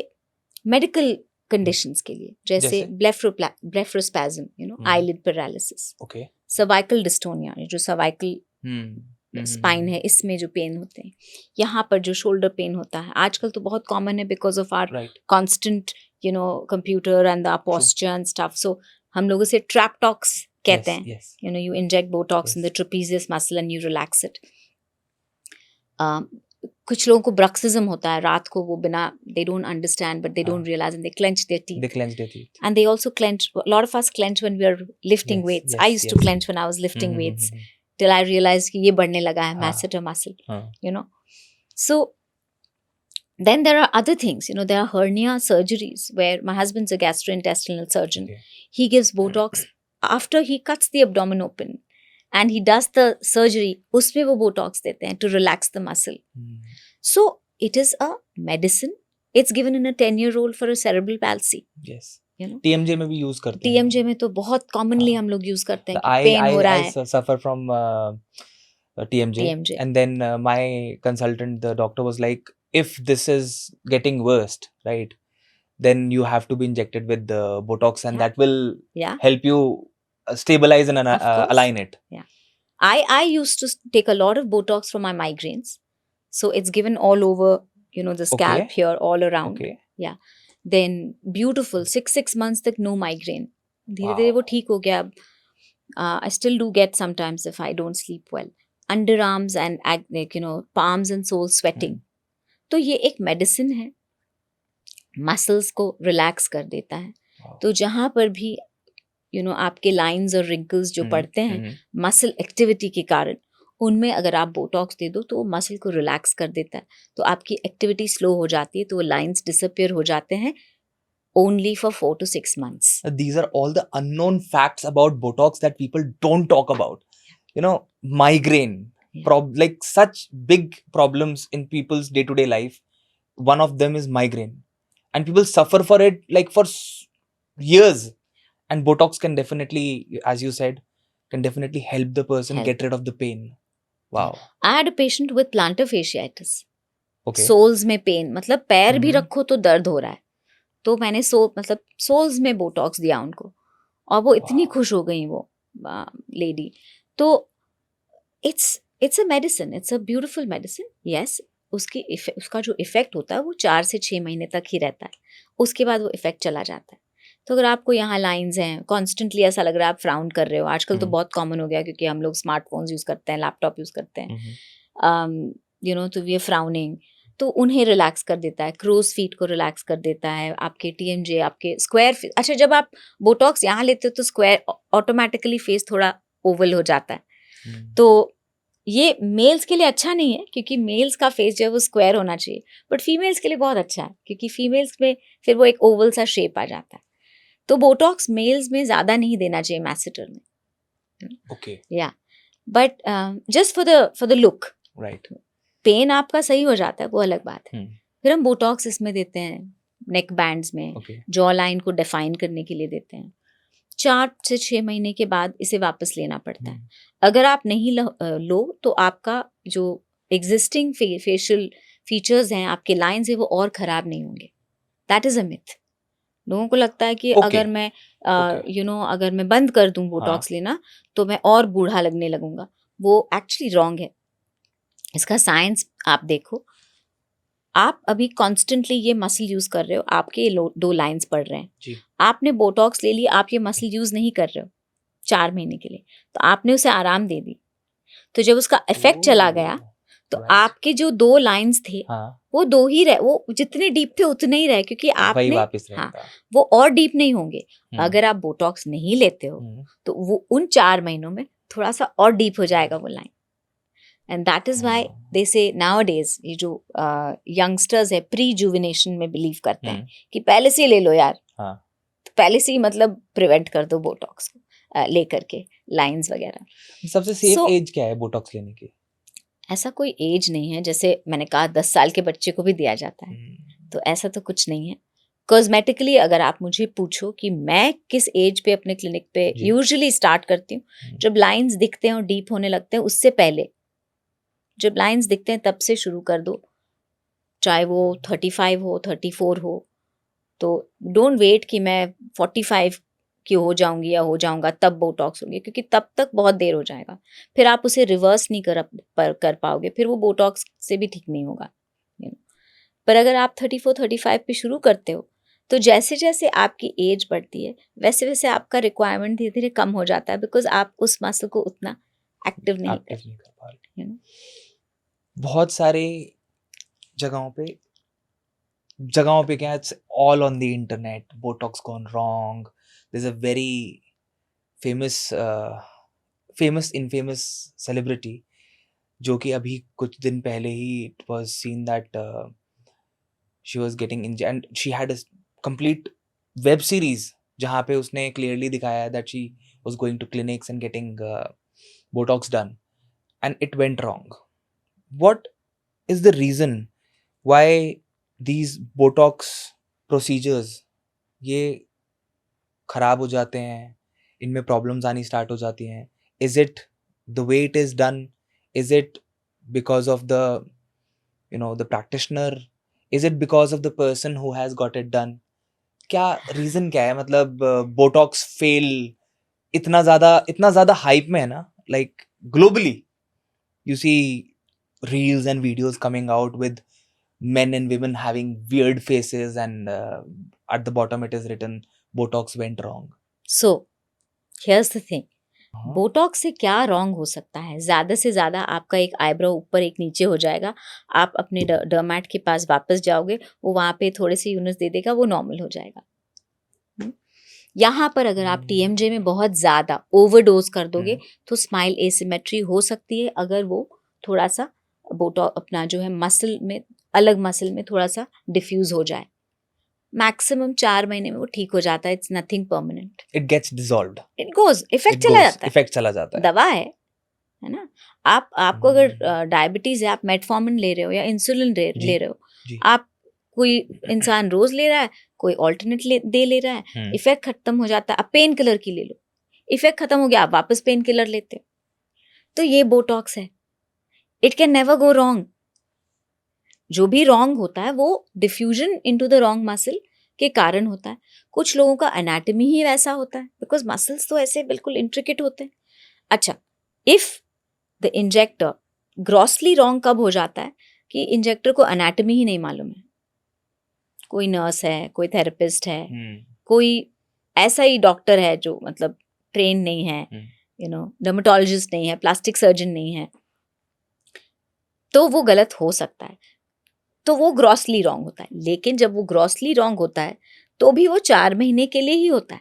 मेडिकल कंडीशंस के लिए, जैसे blepharospasm, eyelid paralysis, Okay. Cervical dystonia, जो सर्वाइकल Hmm. स्पाइन है, इसमें जो पेन होते हैं, यहाँ पर जो शोल्डर पेन होता है, आजकल तो बहुत कॉमन है because of our Right. Constant computer and the posture and stuff. So हम लोग उसे ट्रैपटॉक्स कहते Yes. हैं. Yes. You inject Botox in Yes. the trapezius muscle and you relax it. कुछ लोगों को ब्रक्सिज्म होता है, रात को वो बिना, they don't understand but they don't realize and they clench their teeth. They clench their teeth. And they also clench, a lot of us clench when we are lifting Yes, weights. yes, I used to yes. clench when I was lifting Mhm, weights mhm, till I realized कि ये बढ़ने लगा है, हाँ. masseter muscle, हाँ. So then there are other things, there are hernia surgeries where my husband's a gastrointestinal surgeon. Okay. He gives Botox after he cuts the abdomen open and he does the surgery. उसमें वो Botox देते हैं to relax the muscle. Hmm. So it is a medicine. It's given in a 10-year-old for a cerebral palsy. Yes. You know, TMJ में भी use करते हैं. TMJ में तो बहुत commonly हाँ. हम लोग use करते हैं I कि पेन हो रहा I है. suffer from TMJ. TMJ. And then my consultant, the doctor, was like, if this is getting worse, right, then you have to be injected with the Botox, and Yeah. that will Yeah. help you stabilize and Of course. align it. I used to take a lot of Botox for my migraines. So it's given all over, the scalp Okay. here, all around. Okay. Then beautiful, 6 months तक no migraine. धीरे धीरे वो ठीक हो गया. I still do get sometimes if I don't sleep well. Underarms and palms and soles sweating. तो ये एक मेडिसिन है, मसल्स को रिलैक्स कर देता है. Wow. तो जहाँ पर भी आपके लाइंस और रिंकल्स जो पड़ते हैं मसल एक्टिविटी के कारण, उनमें अगर आप बोटॉक्स दे दो तो वो मसल को रिलैक्स कर देता है. तो आपकी एक्टिविटी स्लो हो जाती है, तो वो लाइंस डिसअपियर हो जाते हैं only for 4 to 6 months. These are all the unknown facts about Botox that people don't talk about. Migraine, like such big problems in people's day-to-day life. One of them is migraine, and people suffer for it like for years. And Botox can definitely, as you said, can definitely help the person get rid of the pain. Wow. I had a patient with plantar fasciitis. Okay. Soles में pen, मतलब पैर भी रखो तो दर्द हो रहा है. तो मैंने सोल्स में बोटॉक्स दिया उनको, और वो इतनी खुश हो गई वो लेडी. तो it's a medicine, it's a beautiful medicine. Yes, उसका जो इफेक्ट होता है वो 4 से 6 महीने तक ही रहता है. उसके बाद वो इफेक्ट चला जाता है. तो अगर आपको यहाँ लाइंस हैं, कॉन्स्टेंटली ऐसा लग रहा है आप फ्राउन कर रहे हो, आजकल तो बहुत कॉमन हो गया क्योंकि हम लोग स्मार्टफोन्स यूज़ करते हैं, लैपटॉप यूज़ करते हैं, तो वी आर फ्राउनिंग, तो उन्हें रिलैक्स कर देता है. क्रोज फीट को रिलैक्स कर देता है. आपके TMJ, आपके स्क्वायर फेस. अच्छा, जब आप बोटॉक्स यहाँ लेते हो तो स्क्वायर ऑटोमेटिकली फेस थोड़ा ओवल हो जाता है. तो ये मेल्स के लिए अच्छा नहीं है क्योंकि मेल्स का फेस जो है वो स्क्वायर होना चाहिए, बट फीमेल्स के लिए बहुत अच्छा है क्योंकि फीमेल्स में फिर वो एक ओवल सा शेप आ जाता है. तो बोटॉक्स मेल्स में ज़्यादा नहीं देना चाहिए मैसेटर में. Okay. या but just for the look. Right. Pain आपका सही हो जाता है, वो अलग बात है. Hmm. फिर हम बोटॉक्स इसमें देते हैं नेक बैंड्स में, Okay. जॉ लाइन को डिफाइन करने के लिए देते हैं. 4 से 6 महीने के बाद इसे वापस लेना पड़ता है. अगर आप नहीं लो तो आपका जो एग्जिस्टिंग फेशियल फीचर्स हैं, आपके लाइंस हैं, वो और ख़राब नहीं होंगे. That is a myth. लोगों को लगता है कि अगर मैं अगर मैं बंद कर दूं बोटॉक्स लेना तो मैं और बूढ़ा लगने लगूंगा. वो एक्चुअली रॉन्ग है. इसका साइंस आप देखो, आप अभी कॉन्स्टेंटली ये मसल यूज कर रहे हो, आपके ये 2 लाइंस पड़ रहे हैं, जी आपने बोटॉक्स ले ली, आप ये मसल यूज नहीं कर रहे हो 4 महीने के लिए, तो आपने उसे आराम दे दी, तो जब उसका इफेक्ट चला गया तो राइट आपके जो 2 लाइंस थे हाँ वो 2 ही रहे, वो जितने डीप थे उतने ही रहे, क्योंकि वही आपने, वापस हाँ, रहता वो और डीप नहीं होंगे। हम्म, अगर आप बोटॉक्स नहीं लेते हो हम्म, तो वो उन 4 महीनों में थोड़ा सा और डीप हो जाएगा वो line. And that is why हाँ, दे से नाउअडेज ये जो यंगस्टर्स है प्रीजुविनेशन में बिलीव करते हैं हम्म, कि पहले से ही ले लो यार, हाँ तो पहले से ही मतलब प्रिवेंट कर दो बोटॉक्स को लेकर के लाइंस वगैरह। सबसे सेफ So, एज क्या है बोटॉक्स लेने की? ऐसा कोई एज नहीं है, जैसे मैंने कहा 10 साल के बच्चे को भी दिया जाता है, तो ऐसा तो कुछ नहीं है। कॉस्मेटिकली अगर आप मुझे पूछो कि मैं किस एज पे अपने क्लिनिक पे जी। यूजुअली स्टार्ट करती हूँ, जब लाइंस दिखते हैं और डीप होने लगते हैं उससे पहले, जब लाइंस दिखते हैं तब से शुरू कर दो, चाहे वो 35 हो 34 हो, तो डोंट वेट कि मैं 45 की हो जाऊंगी या हो जाऊंगा तब बोटॉक्स होंगे, क्योंकि तब तक बहुत देर हो जाएगा, फिर आप उसे रिवर्स नहीं कर पाओगे, फिर वो बोटॉक्स से भी ठीक नहीं होगा, you know। पर अगर आप 34-35 पे शुरू करते हो, तो जैसे जैसे आपकी एज बढ़ती है वैसे वैसे आपका रिक्वायरमेंट धीरे धीरे कम हो जाता है, बिकॉज आप उस मसल को उतना एक्टिव नहीं एक्टिव कर, नहीं कर पा रहे। you know। बहुत सारे जगहों पे क्या, it's all on the internet, botox gone wrong, there is a very famous infamous celebrity जो कि अभी कुछ दिन पहले ही it was seen that she was getting and she had a complete web series जहाँ पे उसने क्लियरली दिखाया है that she was going to clinics and getting botox done and it went wrong. What is the reason why these botox procedures ये खराब हो जाते हैं, इनमें प्रॉब्लम्स आनी स्टार्ट हो जाती हैं? Is it the way it is done? Is it because of the the practitioner? Is it because of the person who has got it done? क्या रीजन क्या है? मतलब बोटॉक्स फेल इतना ज्यादा हाइप में है ना, like globally you see reels and videos coming out with men and women having weird faces and at the bottom it is written botox went wrong. So here's the thing, हाँ, botox से क्या wrong हो सकता है? ज़्यादा से ज़्यादा आपका एक आईब्रो ऊपर एक नीचे हो जाएगा, आप अपने डर्मैट के पास वापस जाओगे, वो वहाँ पे थोड़े से यूनिट्स दे देगा, वो नॉर्मल हो जाएगा। यहाँ पर अगर आप टीएमजे में बहुत ज़्यादा ओवरडोज कर दोगे तो स्माइल एसिमेट्री हो सकती है, अगर वो थोड़ा सा अपना जो है मसल में, अलग मसल में थोड़ा सा डिफ्यूज हो जाए। मैक्सिमम 4 महीने में वो ठीक हो जाता है, it's nothing permanent, it gets dissolved, it goes, effect it चला goes, जाता है, effect चला जाता है. दवा है ना। आपको अगर डायबिटीज है, आप मेटफॉर्मिन ले रहे हो या इंसुलिन जी, ले रहे हो, जी. आप, कोई इंसान रोज ले रहा है, कोई ऑल्टरनेट ले रहा है, इफेक्ट खत्म हो जाता है, आप पेन किलर की ले लो, इफेक्ट खत्म हो गया, आप वापस पेन किलर लेते हो, तो ये बोटॉक्स है, it can never go wrong. जो भी रॉन्ग होता है वो diffusion into the wrong muscle के कारण होता है। कुछ लोगों का एनाटॉमी ही वैसा होता है, बिकॉज मसल्स तो ऐसे बिल्कुल इंट्रिकेट होते हैं। अच्छा, if the injector grossly wrong कब हो जाता है कि इंजेक्टर को एनाटॉमी ही नहीं मालूम है, कोई नर्स है, कोई थेरेपिस्ट है, कोई ऐसा ही डॉक्टर है जो मतलब ट्रेन नहीं है, डर्मेटोलॉजिस्ट नहीं है, प्लास्टिक सर्जन नहीं है, तो वो गलत हो सकता है, तो वो ग्रॉसली रॉन्ग होता है। लेकिन जब वो ग्रॉसली रॉन्ग होता है तो भी वो 4 महीने के लिए ही होता है,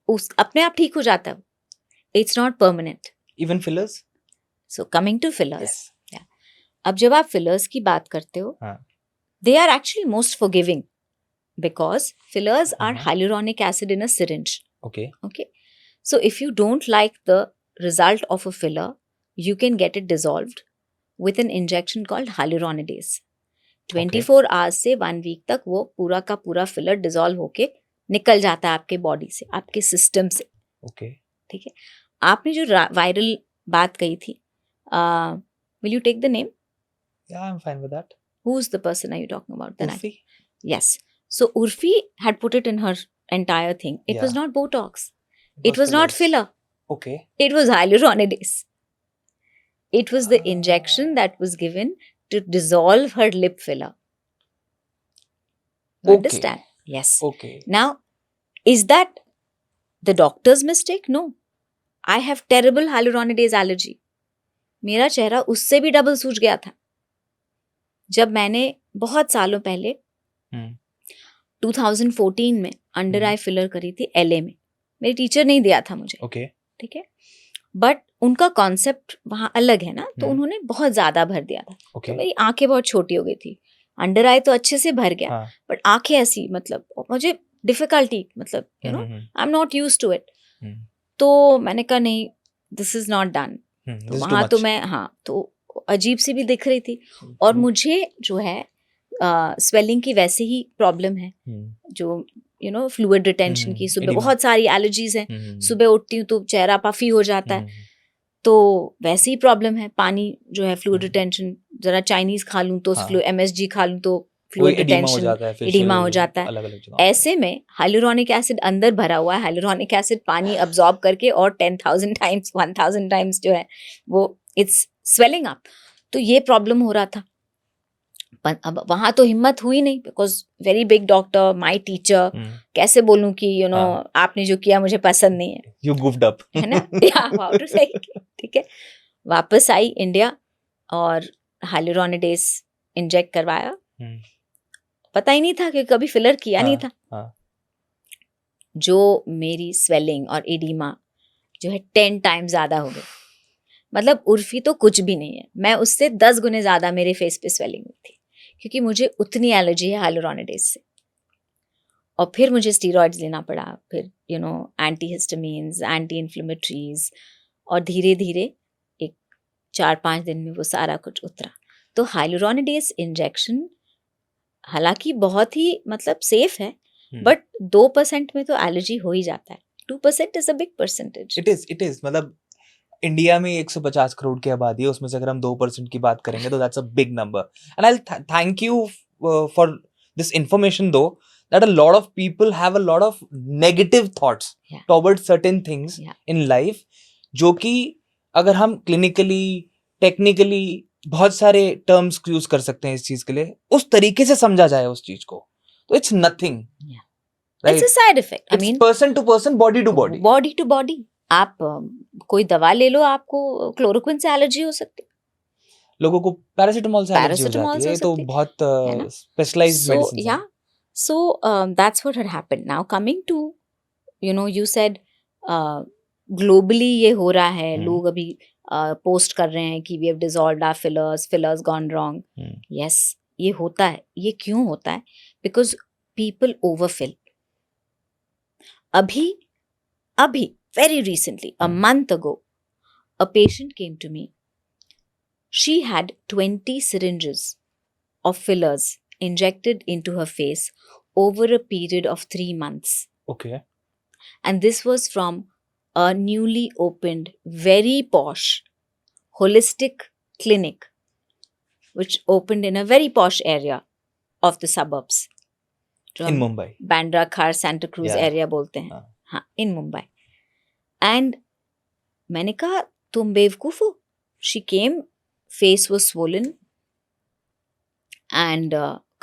उस अपने आप ठीक हो जाता है, it's not permanent. Even fillers? So coming to fillers, Yes. अब जब आप फिलर्स की बात करते हो, हाँ. they are actually most forgiving because fillers are hyaluronic acid in a syringe. Okay. Okay, so if you don't like the result of a filler, you can get it dissolved with an injection called hyaluronidase. 24 hours से 1 week तक वो पूरा का पूरा filler dissolve होके निकल जाता है आपके बॉडी से, आपके सिस्टम से। Okay. ठीक है, आपने जो वायरल बात कही थी, will you take the name? Yeah, I'm fine with that. Who is the person are you talking about? Urfi? Yes. So Urfi had put it in her entire thing. It was Yeah. not Botox. It was not fillers. filler. Okay. It was hyaluronidase. It was the injection that was given to dissolve her lip filler. You Okay. understand? Yes. Okay. Now, is that the doctor's mistake? No. I have terrible hyaluronidase allergy. मेरा चेहरा उससे भी double सूज गया था जब मैंने बहुत सालों पहले 2014 में अंडर आई फिलर करी थी LA में. मेरी टीचर नहीं दिया था मुझे. Okay. ठीक है, बट उनका कॉन्सेप्ट वहाँ अलग है ना, तो उन्होंने बहुत ज्यादा भर दिया था. Okay. तो मेरी आंखें बहुत छोटी हो गई थी. अंडर आई तो अच्छे से भर गया, हाँ. बट आंखें ऐसी, मतलब मुझे डिफिकल्टी, मतलब you know I am not used to it. तो मैंने कहा नहीं, दिस इज नॉट डन. तो वहाँ तो मैं, हाँ, तो अजीब सी भी दिख रही थी. और मुझे जो है स्वेलिंग की वैसे ही प्रॉब्लम है, जो यू नो फ्लूइड रिटेंशन की. सुबह बहुत सारी एलर्जीज हैं. सुबह उठती हूँ तो चेहरा पफी हो जाता है. तो वैसे ही प्रॉब्लम है. पानी जो है, फ्लूइड रिटेंशन, जरा चाइनीज खा लूँ तो MSG खा लूँ तो फ्लूइड रिटेंशन, इडीमा हो जाता है. ऐसे में हाइलुरोनिक एसिड अंदर भरा हुआ है. हाइलुरोनिक एसिड पानी अब्सॉर्ब करके और 10,000 टाइम्स 1,000 टाइम्स जो है वो इट्स स्वेलिंग अप. तो ये प्रॉब्लम हो रहा था. पर अब वहाँ तो हिम्मत हुई नहीं, because very big doctor, my teacher, कैसे बोलूं कि यू नो आपने जो किया मुझे पसंद नहीं है. You goofed up. है ना. हाउ टू से. ठीक है, वापस आई इंडिया और हाइलुरोनिडेस इंजेक्ट करवाया. पता ही नहीं था कि कभी फिलर किया नहीं था. जो मेरी स्वेलिंग और एडिमा जो है 10 टाइम्स ज्यादा हो गई. मतलब उर्फी तो कुछ भी नहीं है, मैं उससे 10 गुने ज्यादा मेरे फेस पे स्वेलिंग हुई थी, क्योंकि मुझे उतनी एलर्जी है हाइलुरोनिडेस से. और फिर मुझे स्टीरॉइड्स लेना पड़ा, फिर यू नो एंटीहिस्टामीन्स, एंटी इन्फ्लेमेटरीज, और धीरे धीरे एक 4-5 दिन में वो सारा कुछ उतरा. तो हाइलुरोनिडेस इंजेक्शन हालांकि बहुत ही मतलब सेफ है, बट 2% में तो एलर्जी हो ही जाता है. 2% is a big percentage. It is मतलब इंडिया में 150 करोड़ की आबादी है, उसमें से अगर हम 2% की बात करेंगे तो that's a big number. And I thank you for this information दो, that a lot of people have a lot of negative thoughts towards certain things in life, जो कि अगर हम clinically, technically बहुत सारे terms यूज कर सकते हैं इस चीज के लिए, उस तरीके से समझा जाए उस चीज को, तो it's nothing. Right? It's a side effect. It's person to person, body to body. Body to body. आप कोई दवा ले लो, आपको क्लोरोक्विन से एलर्जी हो सकती है. लोगों को पैरासिटामोल से एलर्जी हो जाती है. तो बहुत स्पेशलाइज्ड मेडिसिन है. So that's what had happened. Now coming to, you know, you said globally ये हो रहा है. लोग अभी पोस्ट कर रहे हैं कि we have dissolved our fillers gone wrong. Yes, ये होता है. ये क्यों होता है? Because people overfill. अभी very recently, a month ago, a patient came to me. She had 20 syringes of fillers injected into her face over a period of 3 months. Okay. And this was from a newly opened, very posh, holistic clinic, which opened in a very posh area of the suburbs. In Mumbai. Bandra Khar, Santa Cruz area बोलते हैं. हाँ, in Mumbai. And मैंने कहा तुम बेवकूफ हो. She came, face was swollen and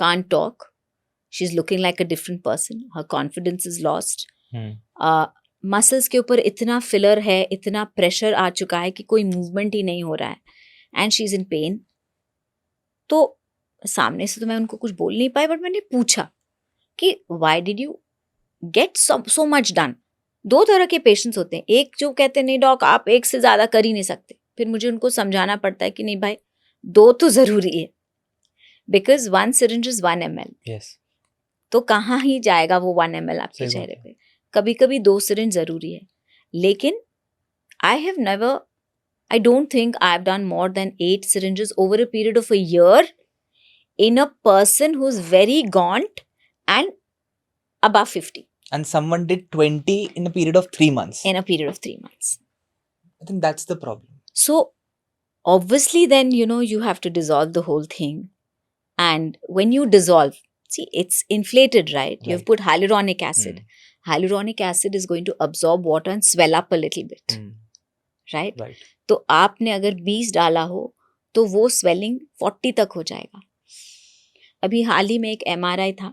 can't talk. She's looking like a different person. Her confidence is lost. Muscles के ऊपर इतना फिलर है, इतना प्रेशर आ चुका है कि कोई मूवमेंट ही नहीं हो रहा है. And she's in pain. तो सामने से तो मैं उनको कुछ बोल नहीं पाई, बट मैंने पूछा कि why did you get so much done? 2 तरह के पेशेंट्स होते हैं. एक जो कहते हैं नहीं डॉक आप एक से ज्यादा कर ही नहीं सकते, फिर मुझे उनको समझाना पड़ता है कि नहीं भाई 2 तो जरूरी है, because 1 syringe is 1 ml. Yes. तो कहाँ ही जाएगा वो 1 ml आपके चेहरे पे. कभी कभी 2 syringe जरूरी है. लेकिन I don't think I've done more than 8 syringes over a period of a year in a person who's very gaunt and above 50. And someone did 20 in a period of 3 months. In a period of 3 months. I think that's the problem. So, obviously then, you know, you have to dissolve the whole thing. And when you dissolve, see, it's inflated, right? You have put hyaluronic acid. Hyaluronic acid is going to absorb water and swell up a little bit. Right? Right. तो आपने अगर 20 डाला हो तो वो swelling 40 तक हो जाएगा। अभी हाल ही में एक MRI था,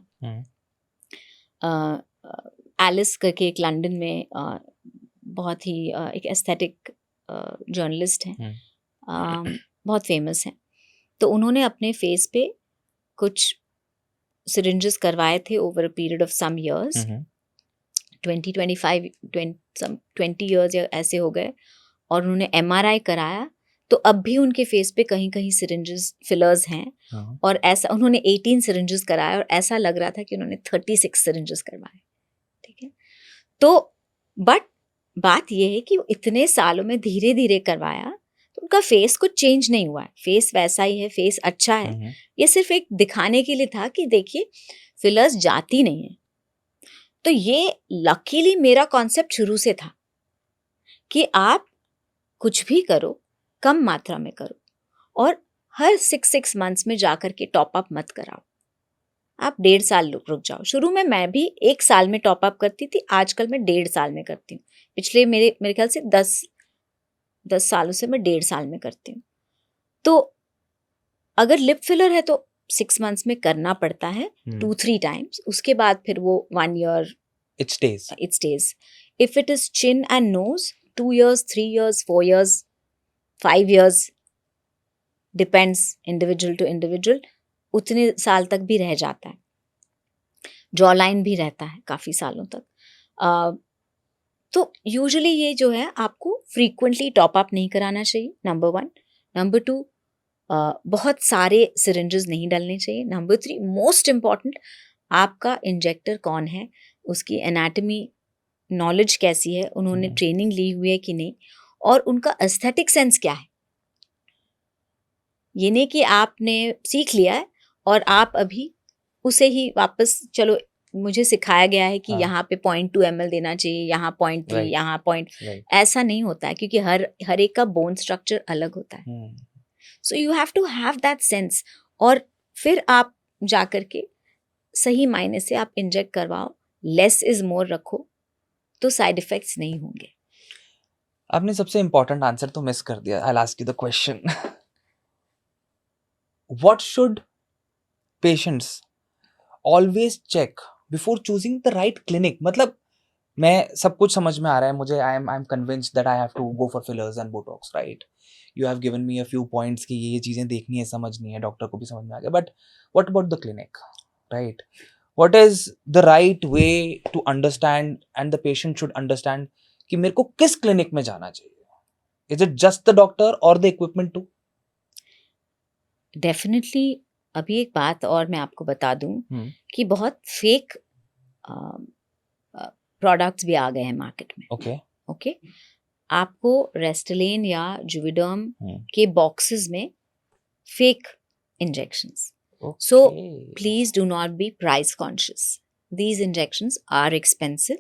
एलिस करके एक लंदन में बहुत ही एक एस्थेटिक जर्नलिस्ट हैं, बहुत फेमस हैं। तो उन्होंने अपने फेस पे कुछ सिरिंजेस करवाए थे over a period of some years, 20 years या ऐसे हो गए, और उन्होंने MRI कराया तो अब भी उनके फेस पे कहीं कहीं सिरिंजेस फिलर्स हैं, और ऐसा उन्होंने 18 सिरिंजेस कराया और ऐसा लग रहा था कि उन्होंने 36 सिरिंजेस करवाए। ठीक है, तो बट बात यह है कि इतने सालों में धीरे धीरे करवाया तो उनका फेस कुछ चेंज नहीं हुआ है, फेस वैसा ही है, फेस अच्छा है। ये सिर्फ एक दिखाने के लिए था कि देखिए फिलर्स जाती नहीं है। तो ये लकीली मेरा कॉन्सेप्ट शुरू से था कि आप कुछ भी करो कम मात्रा में करो, और हर 6 मंथ्स में जाकर के टॉप अप मत कराओ। आप 1.5 साल रुक जाओ। शुरू में मैं भी 1 साल में टॉप अप करती थी, आजकल मैं 1.5 साल में करती हूँ। पिछले मेरे ख्याल से 10 सालों से मैं 1.5 साल में करती हूँ। तो अगर लिप फिलर है तो 6 मंथ्स में करना पड़ता है 2-3 टाइम्स, उसके बाद फिर वो 1 year it stays. it stays. If it is chin and nose, 2 years, 3 years, 4 years, 5 years, depends individual to individual, उतने साल तक भी रह जाता है। जॉ लाइन भी रहता है काफ़ी सालों तक। तो यूजुअली ये जो है आपको फ्रीक्वेंटली टॉप अप नहीं कराना चाहिए, नंबर 1। नंबर 2, बहुत सारे सिरिंजेस नहीं डालने चाहिए। नंबर 3, मोस्ट इम्पॉर्टेंट, आपका इंजेक्टर कौन है, उसकी एनाटमी नॉलेज कैसी है, उन्होंने ट्रेनिंग ली हुई है कि नहीं, और उनका एस्थेटिक सेंस क्या है। ये नहीं कि आपने सीख लिया है और आप अभी उसे ही वापस, चलो मुझे सिखाया गया है कि यहाँ पे 0.2 ml देना चाहिए, यहाँ 0.3, Right. यहाँ पॉइंट, Right. ऐसा नहीं होता है, क्योंकि हर एक का बोन स्ट्रक्चर अलग होता है। So you have to have that sense, और फिर आप जा करके सही मायने से आप इंजेक्ट करवाओ, लेस इज मोर रखो, तो साइड इफेक्ट्स नहीं होंगे। आपने सबसे इम्पोर्टेंट आंसर तो मिस कर दिया। I'll ask you the question. What should patients always check before choosing the right clinic? मतलब मैं सब कुछ समझ में आ रहा है मुझे, I am convinced that I have to go for fillers and botox, right? You have given me a few points कि ये चीज़ें देखनी है, समझनी है, डॉक्टर को भी समझ में आ गया, but what about the clinic, right? What is the right way to understand and the patient should understand कि मेरे को किस क्लिनिक में जाना चाहिए? Is it just the doctor और द इक्विपमेंट टू? डेफिनेटली। अभी एक बात और मैं आपको बता दूं कि बहुत फेक प्रोडक्ट्स भी आ गए हैं मार्केट में। ओके, आपको रेस्टलेन या जुविडर्म के बॉक्सेस में fake injections, so please do not be price conscious. These injections are expensive,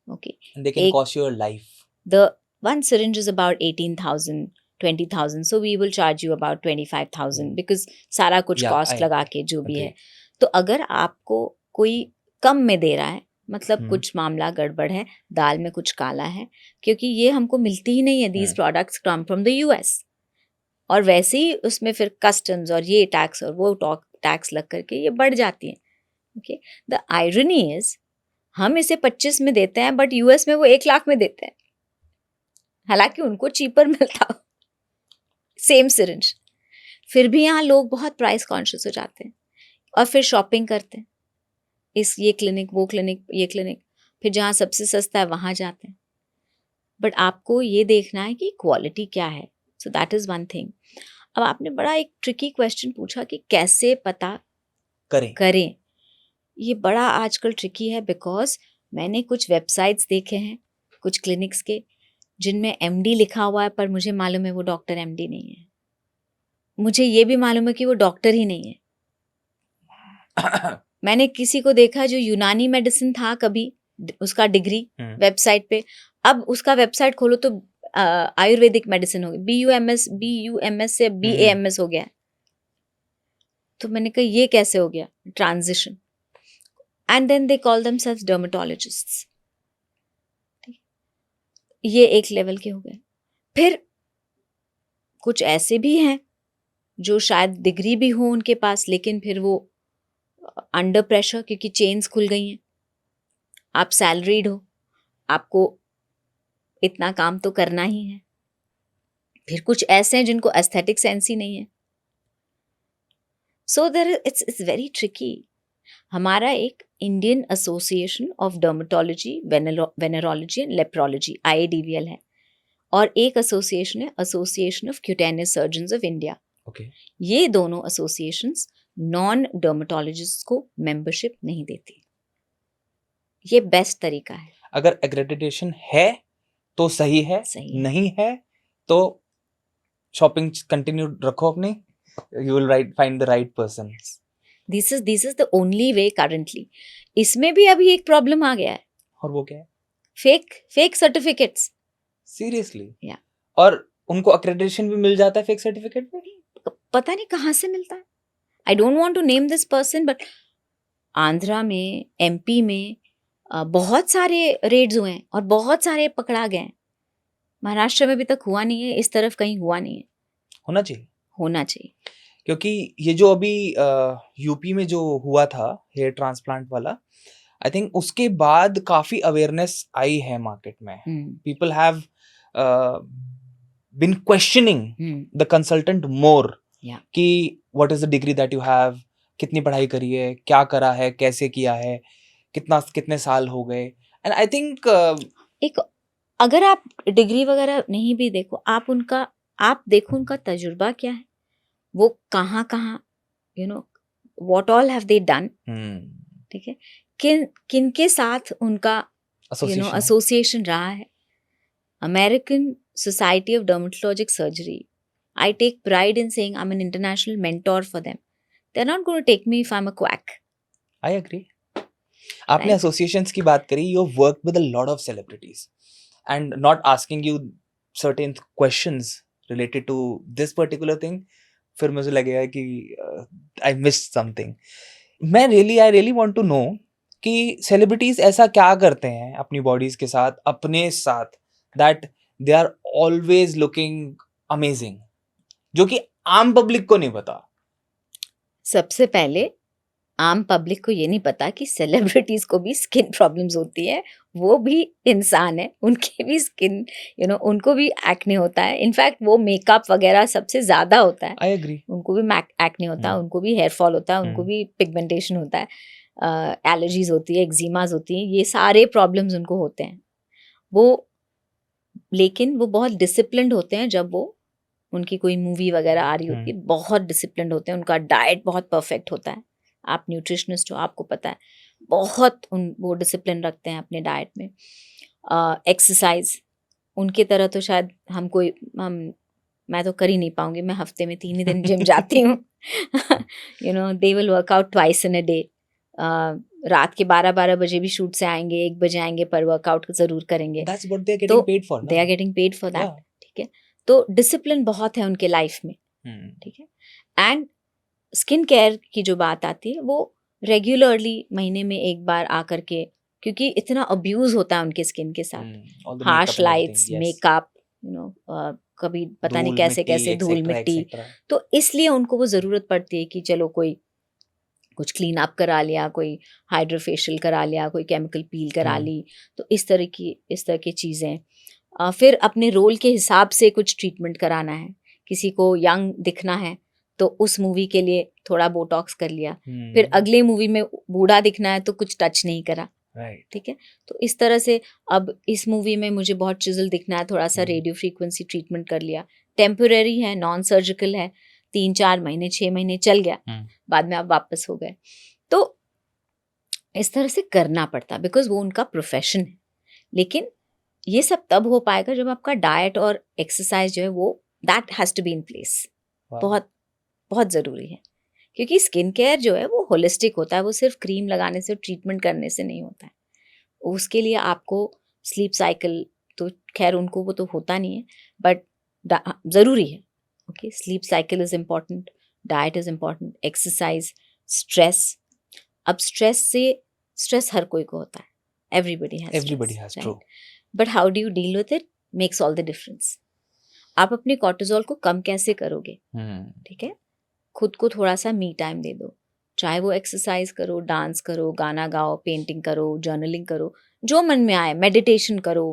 okay, they can cost you your life. The one syringe is about 18,000, 20,000, so we will charge you about 25,000 because सारा कुछ cost लगा के जो भी है। तो अगर आपको कोई कम में दे रहा है, मतलब कुछ मामला गड़बड़ है, दाल में कुछ काला है, क्योंकि ये हमको मिलती ही नहीं है। These products come from the US, और वैसे ही उसमें फिर कस्टम्स और ये टैक्स और वो टैक्स लग करके ये बढ़ जाती है। ओके, द आयरनी इज हम इसे 25 में देते हैं, बट US में वो 1 लाख में देते हैं, हालांकि उनको चीपर मिलता हो सेम सिरिंज। फिर भी यहाँ लोग बहुत प्राइस कॉन्शियस हो जाते हैं और फिर शॉपिंग करते हैं, ये क्लिनिक, वो क्लिनिक, ये क्लिनिक, फिर जहाँ सबसे सस्ता है वहाँ जाते हैं। बट आपको ये देखना है कि क्वालिटी क्या है। So that is one thing. अब आपने बड़ा एक ट्रिकी क्वेश्चन पूछा कि कैसे पता करें। ये बड़ा आजकल ट्रिकी है, बिकॉज मैंने कुछ वेबसाइट्स देखे हैं कुछ क्लिनिक्स के जिनमें MD लिखा हुआ है, पर मुझे मालूम है वो डॉक्टर MD नहीं है। मुझे ये भी मालूम है कि वो डॉक्टर ही नहीं है। मैंने किसी को देखा जो यूनानी मेडिसिन था कभी, उसका डिग्री वेबसाइट पे, अब उसका वेबसाइट खोलो तो आयुर्वेदिक मेडिसिन हो गई, BUMS से BAMS हो गया। तो मैंने कहा ये कैसे हो गया transition? And then they call themselves dermatologists. ये एक लेवल के हो गए। फिर कुछ ऐसे भी हैं जो शायद डिग्री भी हो उनके पास, लेकिन फिर वो अंडर प्रेशर, क्योंकि चेन्स खुल गई हैं, आप सैलरीड हो, आपको इतना काम तो करना ही है। फिर कुछ ऐसे हैं जिनको एस्थेटिक सेंस ही नहीं है। So there it's very tricky. हमारा एक Indian association of dermatology, venereology and leprology IADVL है, और एक एसोसिएशन है association of cutaneous surgeons of India. Okay, ये दोनों एसोसिएशंस नॉन डर्मेटोलॉजिस्ट को मेंबरशिप नहीं देती। ये बेस्ट तरीका है। अगर एक्रेडिटेशन है तो सही है, सही है। नहीं है तो शॉपिंग कंटिन्यू रखो अपनी, you will find the right person. This is the only way currently. इसमें भी अभी एक प्रॉब्लम आ गया है, और वो क्या है? Fake certificates. सीरियसली? Yeah. और उनको अक्रेडिटेशन भी मिल जाता है फेक सर्टिफिकेट पे? पता नहीं कहाँ से मिलता है। I don't want to name this person, but Andhra में, MP में बहुत सारे रेड्स हुए हैं और बहुत सारे पकड़ा गए हैं। महाराष्ट्र में अभी तक हुआ नहीं है, इस तरफ कहीं हुआ नहीं है। होना चाहिए, होना चाहिए। क्योंकि ये जो अभी यूपी में जो हुआ था हेयर ट्रांसप्लांट वाला, आई थिंक उसके बाद काफी अवेयरनेस आई है मार्केट में। People have been questioning the consultant more Yeah. कि what is the degree that you have, कितनी पढ़ाई करी है, क्या करा है, कैसे किया है, कितने साल हो गए। एंड आई थिंक एक, अगर आप डिग्री वगैरह नहीं भी देखो, आप देखो उनका तजुर्बा क्या है, वो कहाँ what all have they done. ठीक है, किन के साथ उनका एसोसिएशन रहा है। American society of dermatologic surgery, I take pride in saying I'm an international mentor for them. They're not going to take me if I'm a quack. I agree. आपने associations की बात करी, you have worked with a lot of celebrities and not asking you certain questions related to this particular thing, फिर मुझे लगेगा कि I missed something. I really want to know कि celebrities ऐसा क्या करते हैं अपनी bodies के साथ, अपने साथ, that they are always looking amazing, जो कि आम पब्लिक को नहीं पता। सबसे पहले आम पब्लिक को ये नहीं पता कि सेलिब्रिटीज को भी स्किन प्रॉब्लम्स होती है, वो भी इंसान है, उनके भी स्किन उनको भी एक्ने होता है। इनफैक्ट वो मेकअप वगैरह सबसे ज्यादा होता है। I agree. उनको भी एक्ने होता है, उनको भी हेयर फॉल होता है, उनको भी पिगमेंटेशन होता है, एलर्जीज होती है, एक्जिमाज होती है, ये सारे प्रॉब्लम्स उनको होते हैं। लेकिन वो बहुत डिसिप्लिन्ड होते हैं। जब वो उनकी कोई मूवी वगैरह आ रही होती है, बहुत डिसिप्लिन्ड होते हैं, उनका डाइट बहुत परफेक्ट होता है। आप न्यूट्रिशनिस्ट हो, आपको पता है, बहुत वो डिसिप्लिन रखते हैं अपने डाइट में। एक्सरसाइज उनकी तरह तो शायद मैं तो कर ही नहीं पाऊंगी। मैं हफ्ते में 3 ही दिन जिम जाती हूँ। They will work out twice in a day. रात के 12 बजे भी शूट से आएंगे, 1 बजे आएंगे, पर वर्कआउट जरूर करेंगे। That's what they are getting paid for, they are getting paid for that. ठीक है, तो डिसिप्लिन बहुत है उनके लाइफ में। ठीक है। एंड स्किन केयर की जो बात आती है, वो रेगुलरली महीने में 1 बार आकर के, क्योंकि इतना अब्यूज होता है उनके स्किन के साथ, हार्श लाइट्स, मेकअप, कभी पता नहीं कैसे कैसे धूल मिट्टी, तो इसलिए उनको वो जरूरत पड़ती है कि चलो कोई कुछ क्लीन अप करा लिया, कोई हाइड्रोफेशियल करा लिया, कोई केमिकल पील करा ली, तो इस तरह की चीज़ें। फिर अपने रोल के हिसाब से कुछ ट्रीटमेंट कराना है। किसी को यंग दिखना है तो उस मूवी के लिए थोड़ा बोटॉक्स कर लिया, फिर अगले मूवी में बूढ़ा दिखना है तो कुछ टच नहीं करा। ठीक है, तो इस तरह से अब इस मूवी में मुझे बहुत चिजल दिखना है, थोड़ा सा रेडियो फ्रीक्वेंसी ट्रीटमेंट कर लिया, टेम्पररी है, नॉन सर्जिकल है, 3-4 महीने 6 महीने चल गया, बाद में आप वापस हो गए। तो इस तरह से करना पड़ता, बिकॉज वो उनका प्रोफेशन है। लेकिन ये सब तब हो पाएगा जब आपका डाइट और एक्सरसाइज जो है वो that has to be in place. बहुत बहुत ज़रूरी है, क्योंकि स्किन केयर जो है वो होलिस्टिक होता है, वो सिर्फ क्रीम लगाने से, ट्रीटमेंट करने से नहीं होता है। उसके लिए आपको स्लीप साइकिल, तो खैर उनको वो तो होता नहीं है, बट ज़रूरी है। Okay, sleep cycle is important, diet is important, exercise, stress. अब स्ट्रेस हर कोई को होता है, everybody has, true, but how do you deal with it makes all the difference. आप अपने कॉर्टिसोल को कम कैसे करोगे, Hmm. ठीक है? खुद को थोड़ा सा मी टाइम दे दो, चाहे वो एक्सरसाइज करो, डांस करो, गाना गाओ, पेंटिंग करो, जर्नलिंग करो, जो मन में आए, मेडिटेशन करो,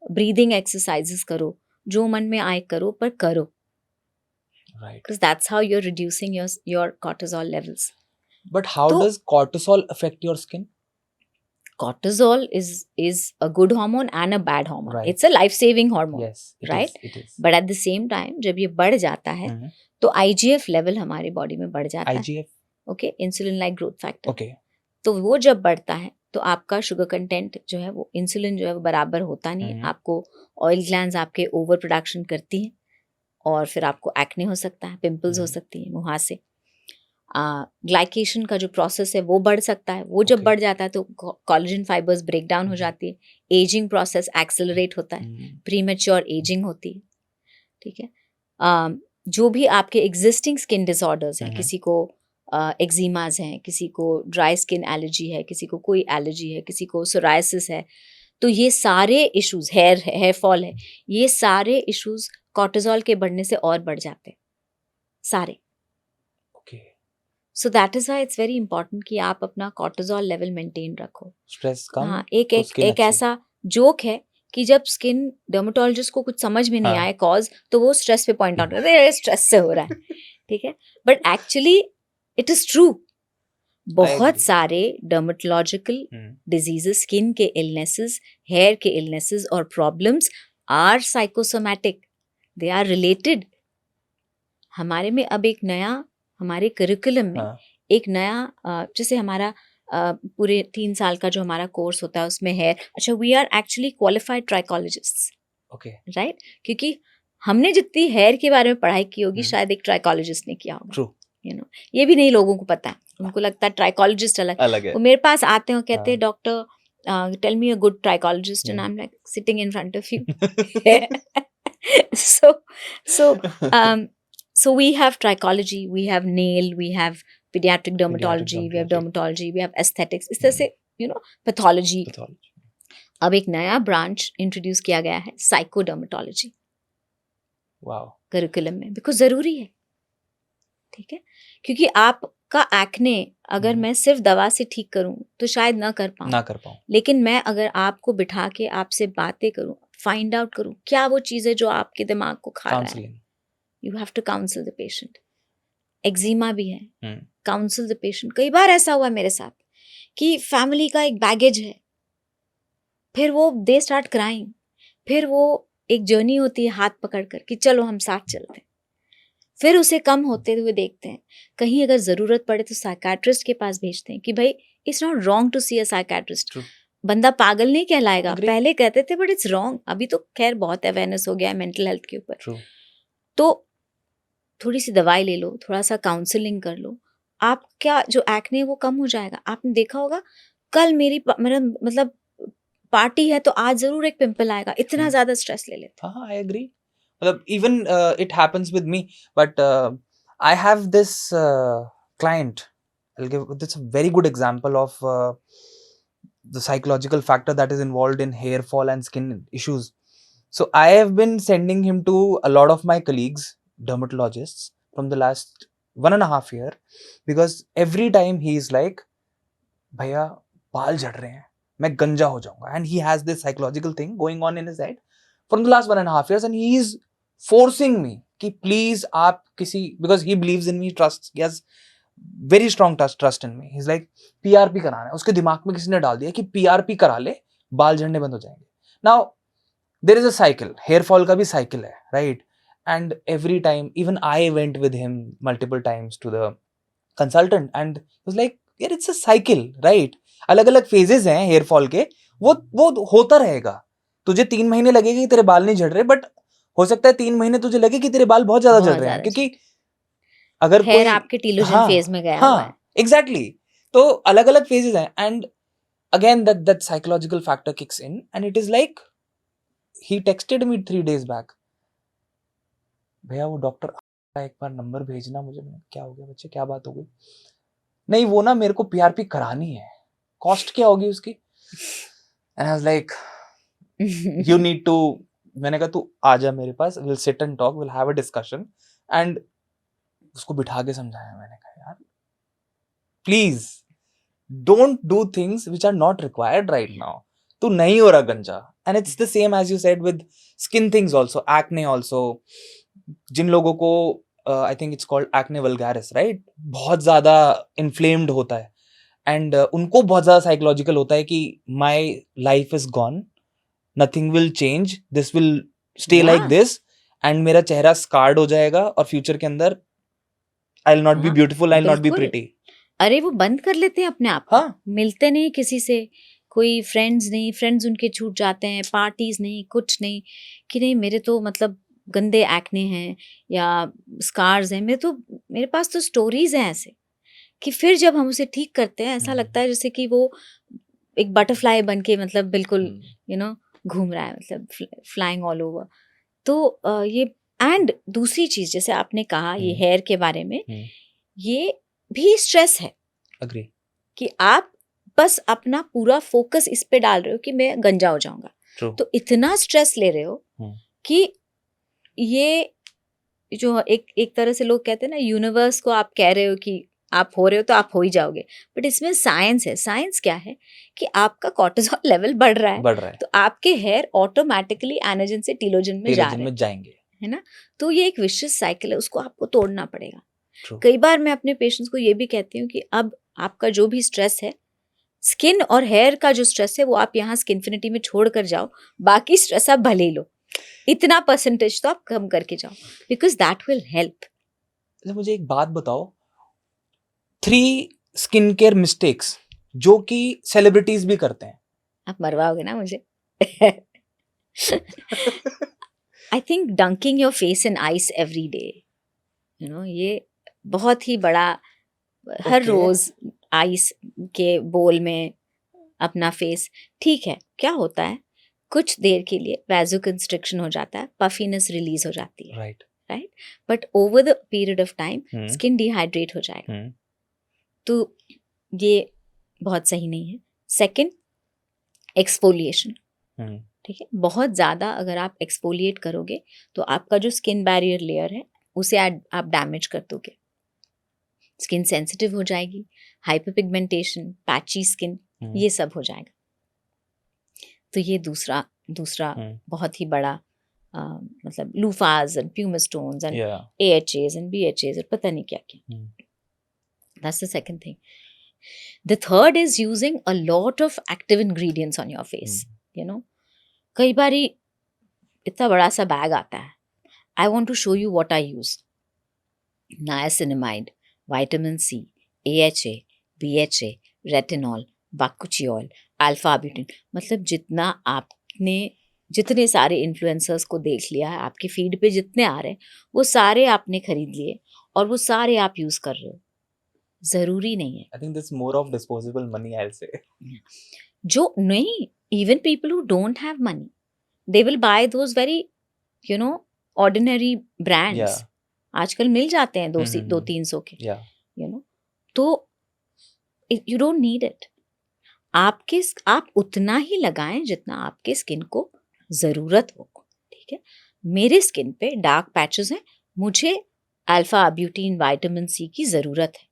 ब्रीदिंग एक्सरसाइजेस करो, जो मन में आए करो, पर करो, Right. because that's how you're reducing your cortisol levels. But how तो- does cortisol affect your skin? Cortisol is a good hormone and a bad hormone. Right. It's a life-saving hormone. Yes, it Right? is. It is. But at the same time, जब ये बढ़ जाता है, Mhm. तो IGF level हमारे body में बढ़ जाता है. IGF. Okay, insulin like growth factor. Okay. तो वो जब बढ़ता है तो आपका शुगर कंटेंट जो है, वो इंसुलिन जो है वो बराबर होता नहीं है. आपको ऑयल ग्लैंड्स आपके ओवर प्रोडक्शन करती हैं और फिर आपको एक्ने हो सकता है, पिंपल्स हो सकती है मुहासे. ग्लाइकेशन का जो प्रोसेस है वो बढ़ सकता है. वो जब Okay. बढ़ जाता है तो कोलेजन फाइबर्स ब्रेक डाउन हो जाती है, एजिंग प्रोसेस एक्सेलरेट होता है, Mhm. प्रीमेच्योर एजिंग होती है. ठीक है. जो भी आपके एग्जिस्टिंग स्किन डिसऑर्डर्स हैं, किसी को एक्जीमाज हैं, किसी को ड्राई स्किन एलर्जी है, किसी को कोई एलर्जी है, किसी को सोराइसिस है, तो ये सारे इश्यूज, हेयर फॉल है, ये सारे इश्यूज कॉर्टिसोल के बढ़ने से और बढ़ जाते हैं सारे. Okay. So that is why it's very important कि आप अपना कॉर्टिसोल लेवल मेंटेन रखो. Stress कम. हाँ, एक तो एक skin एक अच्छी. ऐसा जोक है कि जब स्किन डर्मेटोलॉजिस्ट को कुछ समझ में नहीं हाँ. आए कॉज, तो वो स्ट्रेस पे पॉइंट आउट करते हैं, स्ट्रेस से हो रहा है. ठीक है, but actually it is true. बहुत agree. सारे डर्मेटोलॉजिकल डिजीजेस, स्किन के इलनेसेस, हेयर के इलनेसेस और problems are psychosomatic, they are related. हमारे में अब एक नया, हमारे करिकुलम में हाँ. एक नया जैसे हमारा पूरे 3 साल का जो हमारा कोर्स होता है उसमें है, अच्छा, we are actually qualified trichologists, Okay. Right? क्योंकि हमने जितनी हेयर के बारे में पढ़ाई की होगी हम्म. शायद एक ट्राइकोलॉजिस्ट ने किया होगा. True. यू नो, ये भी नहीं लोगों को पता है. उनको लगता है ट्राइकोलॉजिस्ट अलग. अलग है. वो मेरे पास आते हैं और कहते हैं, हाँ. Doctor tell me a good trichologist, and I am like sitting in front of you. So we have trichology, we have nail, we have pediatric dermatology, we have dermatology, we have aesthetics. इस तरह से pathology. Pathology. अब एक नया branch introduce किया गया है, साइकोडर्मेटोलॉजी, Wow. Curriculum में, बिकॉज जरूरी है. ठीक है, क्योंकि आपका एक्ने अगर मैं सिर्फ दवा से ठीक करूं तो शायद ना कर पाऊं, लेकिन मैं अगर आपको बिठा के आपसे बातें करूं, फाइंड आउट करूं क्या वो चीजें जो आपके दिमाग को खा रहा है. You have to counsel the patient. Eczema भी है, काउंसिल द पेशेंट. कई बार ऐसा हुआ मेरे साथ कि फैमिली का एक बैगेज है, फिर वो दे स्टार्ट क्राइंग, फिर वो एक जर्नी होती है हाथ पकड़ कर कि चलो हम साथ चलते हैं, फिर उसे कम होते हुए देखते हैं. कहीं अगर जरूरत पड़े तो साइकाट्रिस्ट के पास भेजते हैं कि भाई it's not wrong to see a psychiatrist. बंदा पागल नहीं कहलाएगा. पहले कहते थे बट इट्स रॉन्ग. अभी तो खैर बहुत अवेयरनेस हो गया है मेंटल हेल्थ के ऊपर. तो थोड़ी सी दवाई ले लो, थोड़ा सा काउंसलिंग कर लो, आपका जो एक्ने वो कम हो जाएगा. आपने देखा होगा कल मेरा मतलब पार्टी है तो आज जरूर एक पिंपल आएगा, इतना ज्यादा स्ट्रेस ले लेते. हाँ, आई एग्री. मतलब even it happens with me, but I have this client. I'll give this a very good example of the psychological factor that is involved in hair fall and skin issues. So I have been sending him to a lot of my colleagues, dermatologists, from the last 1.5 year, because every time he is like, भैया बाल झड़ रहे हैं, मैं गंजा हो जाऊंगा, and he has this psychological thing going on in his head from the last 1.5 years, and he is forcing me कि please आप किसी, because he believes in me, trusts, he has very strong trust in me. He's like PRP कराना है, उसके दिमाग में किसी ने डाल दिया कि PRP करा ले, बाल झड़ने बंद हो जाएंगे. Now there is a cycle, hair fall का भी cycle है, right? And every time, even I went with him multiple times to the consultant, and he was like, यार it's a cycle, right? अलग अलग phases हैं hair fall के, वो होता रहेगा. तुझे 3 महीने लगेगा कि तेरे बाल नहीं झड़ रहे, बट हो सकता है 3 महीने तुझे लगे कि तेरे बाल बहुत ज्यादा झड़ रहे हैं, क्योंकि अगर कोई आपके टीलोजन फेज में गया हुआ है. एग्जैक्टली. तो अलग अलग फेजेस हैं, and again that psychological factor kicks in, and it is like he texted me 3 days back, भैया वो डॉक्टर का एक बार नंबर भेजना मुझे. क्या हो गया बच्चे, क्या बात हो गई? नहीं वो ना मेरे को PRP करानी है, कॉस्ट क्या होगी उसकी? And I was like, you need to मैंने कहा तू आ जा मेरे पास, will sit and talk, will have a discussion. And उसको बिठा के समझाया. मैंने कहा यार please don't do things which are not required right now. तू नहीं हो रहा गंजा. And it's the same as you said with skin things also, acne also. जिन लोगों को I think it's called acne vulgaris, right? बहुत ज़्यादा inflamed होता है. And उनको बहुत ज़्यादा psychological होता है कि my life is gone, nothing will change, this will stay like Yeah. this, and मेरा चेहरा scarred हो जाएगा और future के अंदर I'll not be हाँ, beautiful, I'll not be बिल्कुल. pretty. अरे वो बंद कर लेते हैं अपने आप को. हाँ. मिलते नहीं किसी से, कोई फ्रेंड्स नहीं, फ्रेंड्स उनके छूट जाते हैं, पार्टीज नहीं, कुछ नहीं, कि नहीं मेरे तो मतलब गंदे एक्ने हैं या स्कार्स हैं. मेरे पास तो स्टोरीज हैं ऐसे कि फिर जब हम उसे ठीक करते हैं ऐसा लगता है जैसे कि वो एक बटरफ्लाई बन के मतलब बिल्कुल घूम रहा है, मतलब फ्लाइंग ऑल ओवर. तो ये एंड दूसरी चीज जैसे आपने कहा ये हेयर के बारे में, ये भी स्ट्रेस है. Agree. कि आप बस अपना पूरा फोकस इस पे डाल रहे हो कि मैं गंजा हो जाऊंगा. True. तो इतना स्ट्रेस ले रहे हो कि ये जो एक तरह से लोग कहते हैं ना, यूनिवर्स को आप कह रहे हो कि आप हो रहे हो तो आप हो ही जाओगे. बट इसमें साइंस है. साइंस क्या है कि आपका कॉर्टिसोल लेवल बढ़ रहा है, तो आपके हेयर ऑटोमेटिकली एनाजन से टीलोजन में जाएंगे, है ना. तो ये एक विशियस साइकिल है, उसको आपको तोड़ना पड़ेगा. True. कई बार मैं अपने पेशेंट्स को ये भी कहती हूँ कि अब आपका जो भी स्ट्रेस है, स्किन और हेयर का जो स्ट्रेस है वो आप यहाँ स्किनफिनिटी में छोड़ कर जाओ, बाकी स्ट्रेस आप भले ही लो, इतना परसेंटेज तो आप कम करके जाओ, बिकॉज दैट विल हेल्प. मुझे एक बात बताओ, 3 स्किन केयर मिस्टेक्स जो कि सेलिब्रिटीज भी करते हैं. आप मरवाओगे ना मुझे. I think dunking your face in ice every day, ये बहुत ही बड़ा. हर रोज आइस के बोल में अपना फेस, ठीक है, क्या होता है कुछ देर के लिए वैसोकंस्ट्रिक्शन हो जाता है, पफीनेस रिलीज हो जाती है, right. But over the period of time skin dehydrate हो जाएगा. तो ये बहुत सही नहीं है. Second, exfoliation. ठीक है, बहुत ज़्यादा अगर आप एक्सफोलिएट करोगे तो आपका जो स्किन बैरियर लेयर है उसे आप डैमेज कर दोगे. स्किन सेंसिटिव हो जाएगी, हाइपरपिगमेंटेशन, पैची स्किन, ये सब हो जाएगा. तो ये दूसरा बहुत ही बड़ा मतलब loofahs and pumice stones and AHAs and BHAs और पता नहीं क्या क्या. That's the second thing. The third is using a lot of active ingredients on your face. कई बारी इतना बड़ा सा बैग आता है. I want to show you what I use. Niacinamide, vitamin C, AHA, BHA, retinol, bakuchiol, alpha-butene. मतलब जितने सारे इन्फ्लुएंसर्स को देख लिया है, आपकी फीड पे जितने आ रहे हैं वो सारे आपने खरीद लिए और वो सारे आप यूज कर रहे हो. जरूरी नहीं है. I think this more of disposable money, I'll say. जो नहीं, even people who don't have money, they will buy those very, ordinary brands. Yeah. आजकल मिल जाते हैं 200-300 के. Yeah. तो you don't need it. आप उतना ही लगाएं जितना आपके स्किन को जरूरत हो. ठीक है, मेरे स्किन पे डार्क पैचेस हैं, मुझे अल्फा ब्यूटीन विटामिन सी की जरूरत है.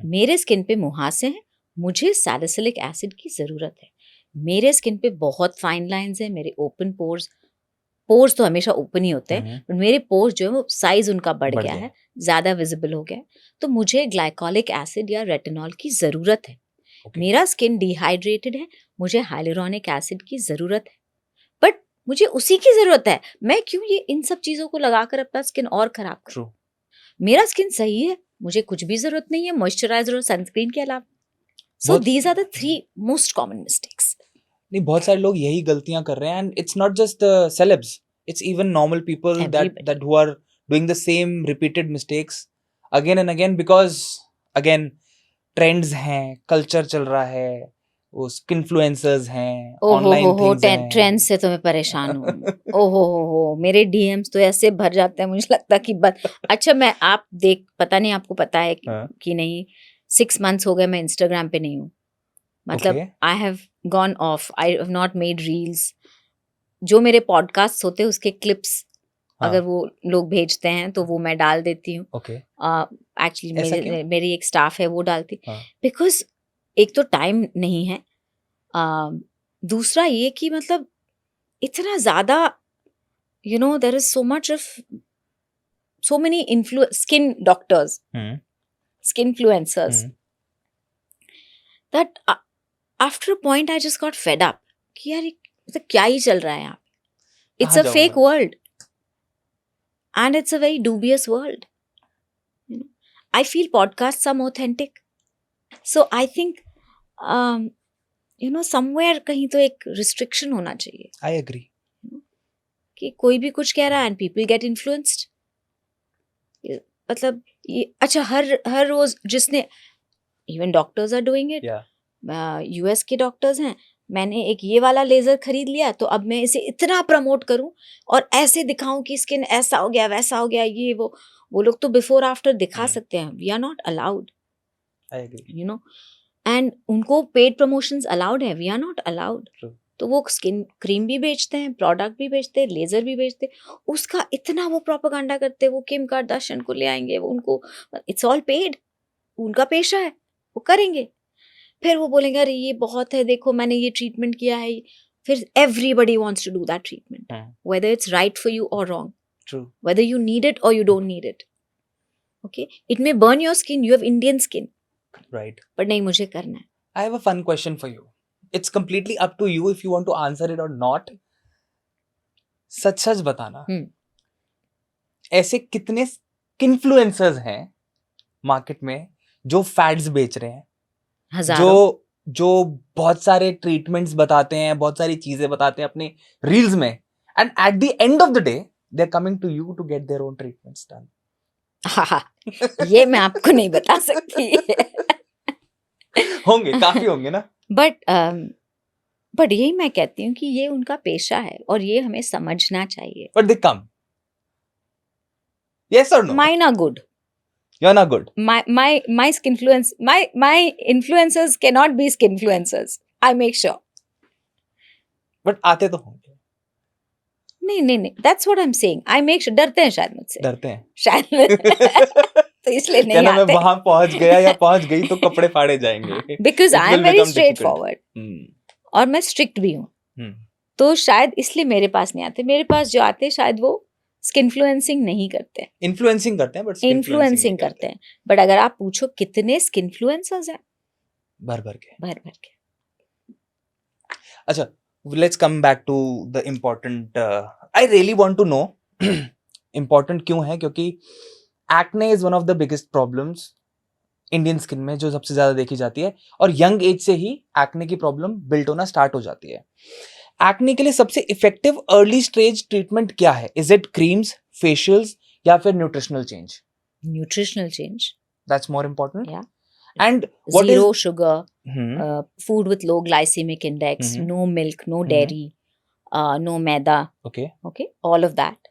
मेरे स्किन पे मुहासे हैं, मुझे सैलिसिलिक एसिड की जरूरत है. मेरे स्किन पे बहुत फाइन लाइंस हैं, मेरे ओपन पोर्स तो हमेशा ओपन ही होते हैं, पर मेरे पोर्स जो है वो साइज उनका बढ़ गया है, ज्यादा विजिबल हो गया है, तो मुझे ग्लाइकोलिक एसिड या रेटिनॉल की जरूरत है. मेरा स्किन डिहाइड्रेटेड है, मुझे हाइलुरोनिक एसिड की जरूरत है, बट मुझे उसी की जरूरत है. मैं क्यों ये इन सब चीजों को लगाकर अपना स्किन और खराब करूं? मेरा स्किन सही है, मुझे कुछ भी जरूरत नहीं है मॉइस्चराइजर और सनस्क्रीन के अलावा. So these are the 3 most common mistakes. नहीं, बहुत सारे लोग यही गलतियां कर रहे हैं, and it's not just celebs, it's even normal people that who are doing the same repeated mistakes again and again, because again trends हैं, कल्चर चल रहा है, वो इन्फ्लुएंसर्स हैं, ऑनलाइन थिंग्स हैं. ट्रेंड्स से तो मैं परेशान हूँ. ओहो, मेरे DMs तो ऐसे भर जाते हैं, मुझे लगता कि अच्छा मैं पता नहीं आपको पता है कि नहीं, 6 months हो गए मैं इंस्टाग्राम पे नहीं हूँ. मतलब I have gone of, I have not made reels जो मेरे पॉडकास्ट होते हैं उसके क्लिप्स हाँ, अगर वो लोग भेजते हैं तो वो मैं डाल देती हूँ. ओके, एक्चुअली ऐसा क्यों? मेरी एक स्टाफ है वो डालती. हाँ, बिकॉज एक तो टाइम नहीं है, दूसरा ये कि मतलब इतना ज़्यादा there is so much of so many skin doctors, hmm, skin influencers, hmm, that after a point I just got fed up कि यार ये मतलब क्या ही चल रहा है यहाँ. It's कहाँ a fake जाऊँ world and it's a very dubious world. I feel podcasts are more authentic. So I think somewhere कहीं तो एक restriction होना चाहिए I agree. कि कोई भी कुछ कह रहा है and people get influenced. मतलब ये अच्छा हर रोज जिसने even doctors are doing it. Yeah. US के डॉक्टर्स हैं, मैंने एक ये वाला लेजर खरीद लिया तो अब मैं इसे इतना प्रमोट करूं और ऐसे दिखाऊं कि स्किन ऐसा हो गया वैसा हो गया ये वो लोग तो बिफोर आफ्टर दिखा सकते हैं. We are not allowed, I agree. And उनको पेड प्रमोशंस अलाउड है, we are not allowed. True. तो वो स्किन क्रीम भी बेचते हैं, प्रोडक्ट भी बेचते हैं, लेजर भी बेचते हैं, उसका इतना वो प्रोपेगेंडा करते हैं. वो किम कार्दाशियन को ले आएंगे, वो उनको इट्स ऑल पेड, उनका पेशा है, वो करेंगे. फिर वो बोलेंगे अरे ये बहुत है, देखो मैंने ये ट्रीटमेंट किया है. फिर everybody wants to do that treatment, whether it's right for you और wrong, True. Whether you need it और you don't need it. Okay, it may burn your skin, you have Indian skin, Right. पर नहीं मुझे करना है. I have a fun question for you. It's completely up to you if you want to answer it or not. सच सच बताना. ऐसे कितने influencers हैं market में जो फैड्स बेच रहे हैं, हजारों. जो बहुत सारे ट्रीटमेंट्स बताते हैं, बहुत सारी चीजें बताते हैं अपने रील्स में, and at the end of the day they are coming to you to get their own treatments done. ये मैं आपको नहीं बता सकती. होंगे, काफी होंगे ना. बट यही मैं कहती हूँ कि ये उनका पेशा है और ये हमें समझना चाहिए. But they come. Yes or no? Mine are good. You're not good. My skinfluence my influencers cannot be skinfluencers. I make sure. But आते तो होंगे. नहीं, that's what I'm saying. I make sure. डरते हैं शायद मुझसे, डरते हैं. शायद तो इसलिए क्या नहीं ना मैं आते. वहां पहुंच गया या पहुंच गई तो कपड़े फाड़े जाएंगे. Because It I am will very become straight difficult. forward और मैं strict भी हूँ. हम्म. तो शायद इसलिए मेरे पास नहीं आते. मेरे पास जो आते हैं शायद वो स्किनफ्लुएंसिंग नहीं करते हैं, इन्फ्लुएंसिंग करते हैं, बट इन्फ्लुएंसिंग करते हैं. बट अगर आप पूछो कितने स्किनफ्लुएंसर्स हैं, भर भर के. भर भर के. अच्छा, let's come back to the important. I really want to know important क्यों है, क्योंकि acne is one of the biggest problems Indian skin में जो सबसे ज्यादा देखी जाती है, और यंग एज से ही एक्ने की प्रॉब्लम बिल्ड होना स्टार्ट हो जाती है. एक्ने के लिए सबसे इफेक्टिव अर्ली स्टेज ट्रीटमेंट क्या है? इज इट क्रीम्स, फेशियल्स, या फिर nutritional change? Nutritional change, that's more important. Yeah. And what is zero sugar, food with low glycemic index, Mhm. no milk, no Mhm. dairy, no maida, okay. okay, all of that.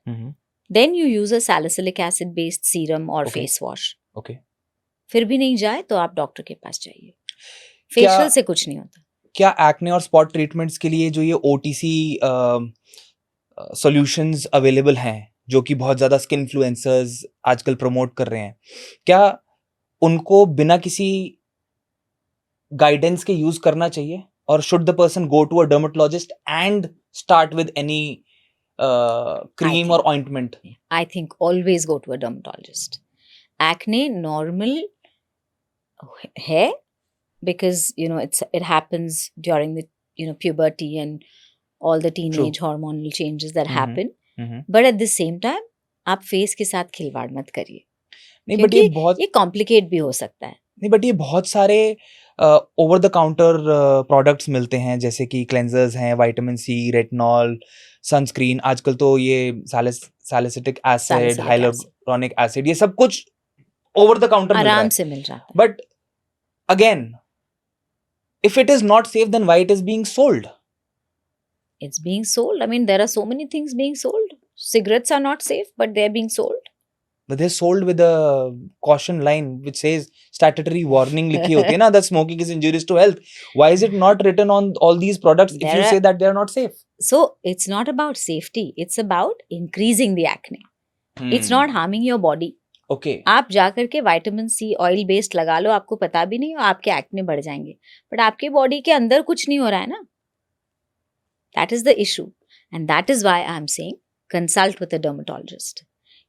Then you use a salicylic acid based serum or Okay. face wash. Okay. फिर भी नहीं जाए तो आप doctor के पास जाइए. Facial से कुछ नहीं होता. क्या एक्ने और स्पॉट ट्रीटमेंट्स के लिए जो ये ओटीसी सॉल्यूशंस अवेलेबल हैं, जो कि बहुत ज़्यादा स्किन इन्फ्लुएंसर्स आजकल प्रमोट कर रहे हैं, क्या उनको बिना किसी गाइडेंस के यूज करना चाहिए, और should the person go to a dermatologist and start with any cream और ointment? I think always go to a dermatologist. Acne normal है because it happens during the puberty and all the teenage hormonal changes that happen. But at the same time आप face के साथ खिलवाड़ मत करिए, नहीं, but ये बहुत ये कॉम्प्लिकेट भी हो सकता है. नहीं, बट ये बहुत सारे ओवर द काउंटर प्रोडक्ट्स मिलते हैं, जैसे कि क्लेंजर्स हैं, विटामिन सी, रेटिनॉल, सनस्क्रीन, आजकल तो ये सैलिसिलिक एसिड, हाइलुरोनिक एसिड, ये सब कुछ ओवर द काउंटर मिल रहा आराम है. से मिल जाता है. But again, if it is not safe, then why it is being sold? It's being sold. I mean, there are so many things being sold. Cigarettes are not safe, but they're being sold. but they're sold with a caution line which says statutory warning likhi hoti hai na that smoking is injurious to health. Why is it not written on all these products if There you are- say that they are not safe? So it's not about safety, it's about increasing the acne. It's not harming your body. Okay. आप जाकर के vitamin C oil based लगा लो, आपको पता भी नहीं और आपके एक्ने बढ़ जाएंगे, बट आपके बॉडी के अंदर कुछ नहीं हो रहा है ना. That is the issue and that is why I am saying consult with a dermatologist.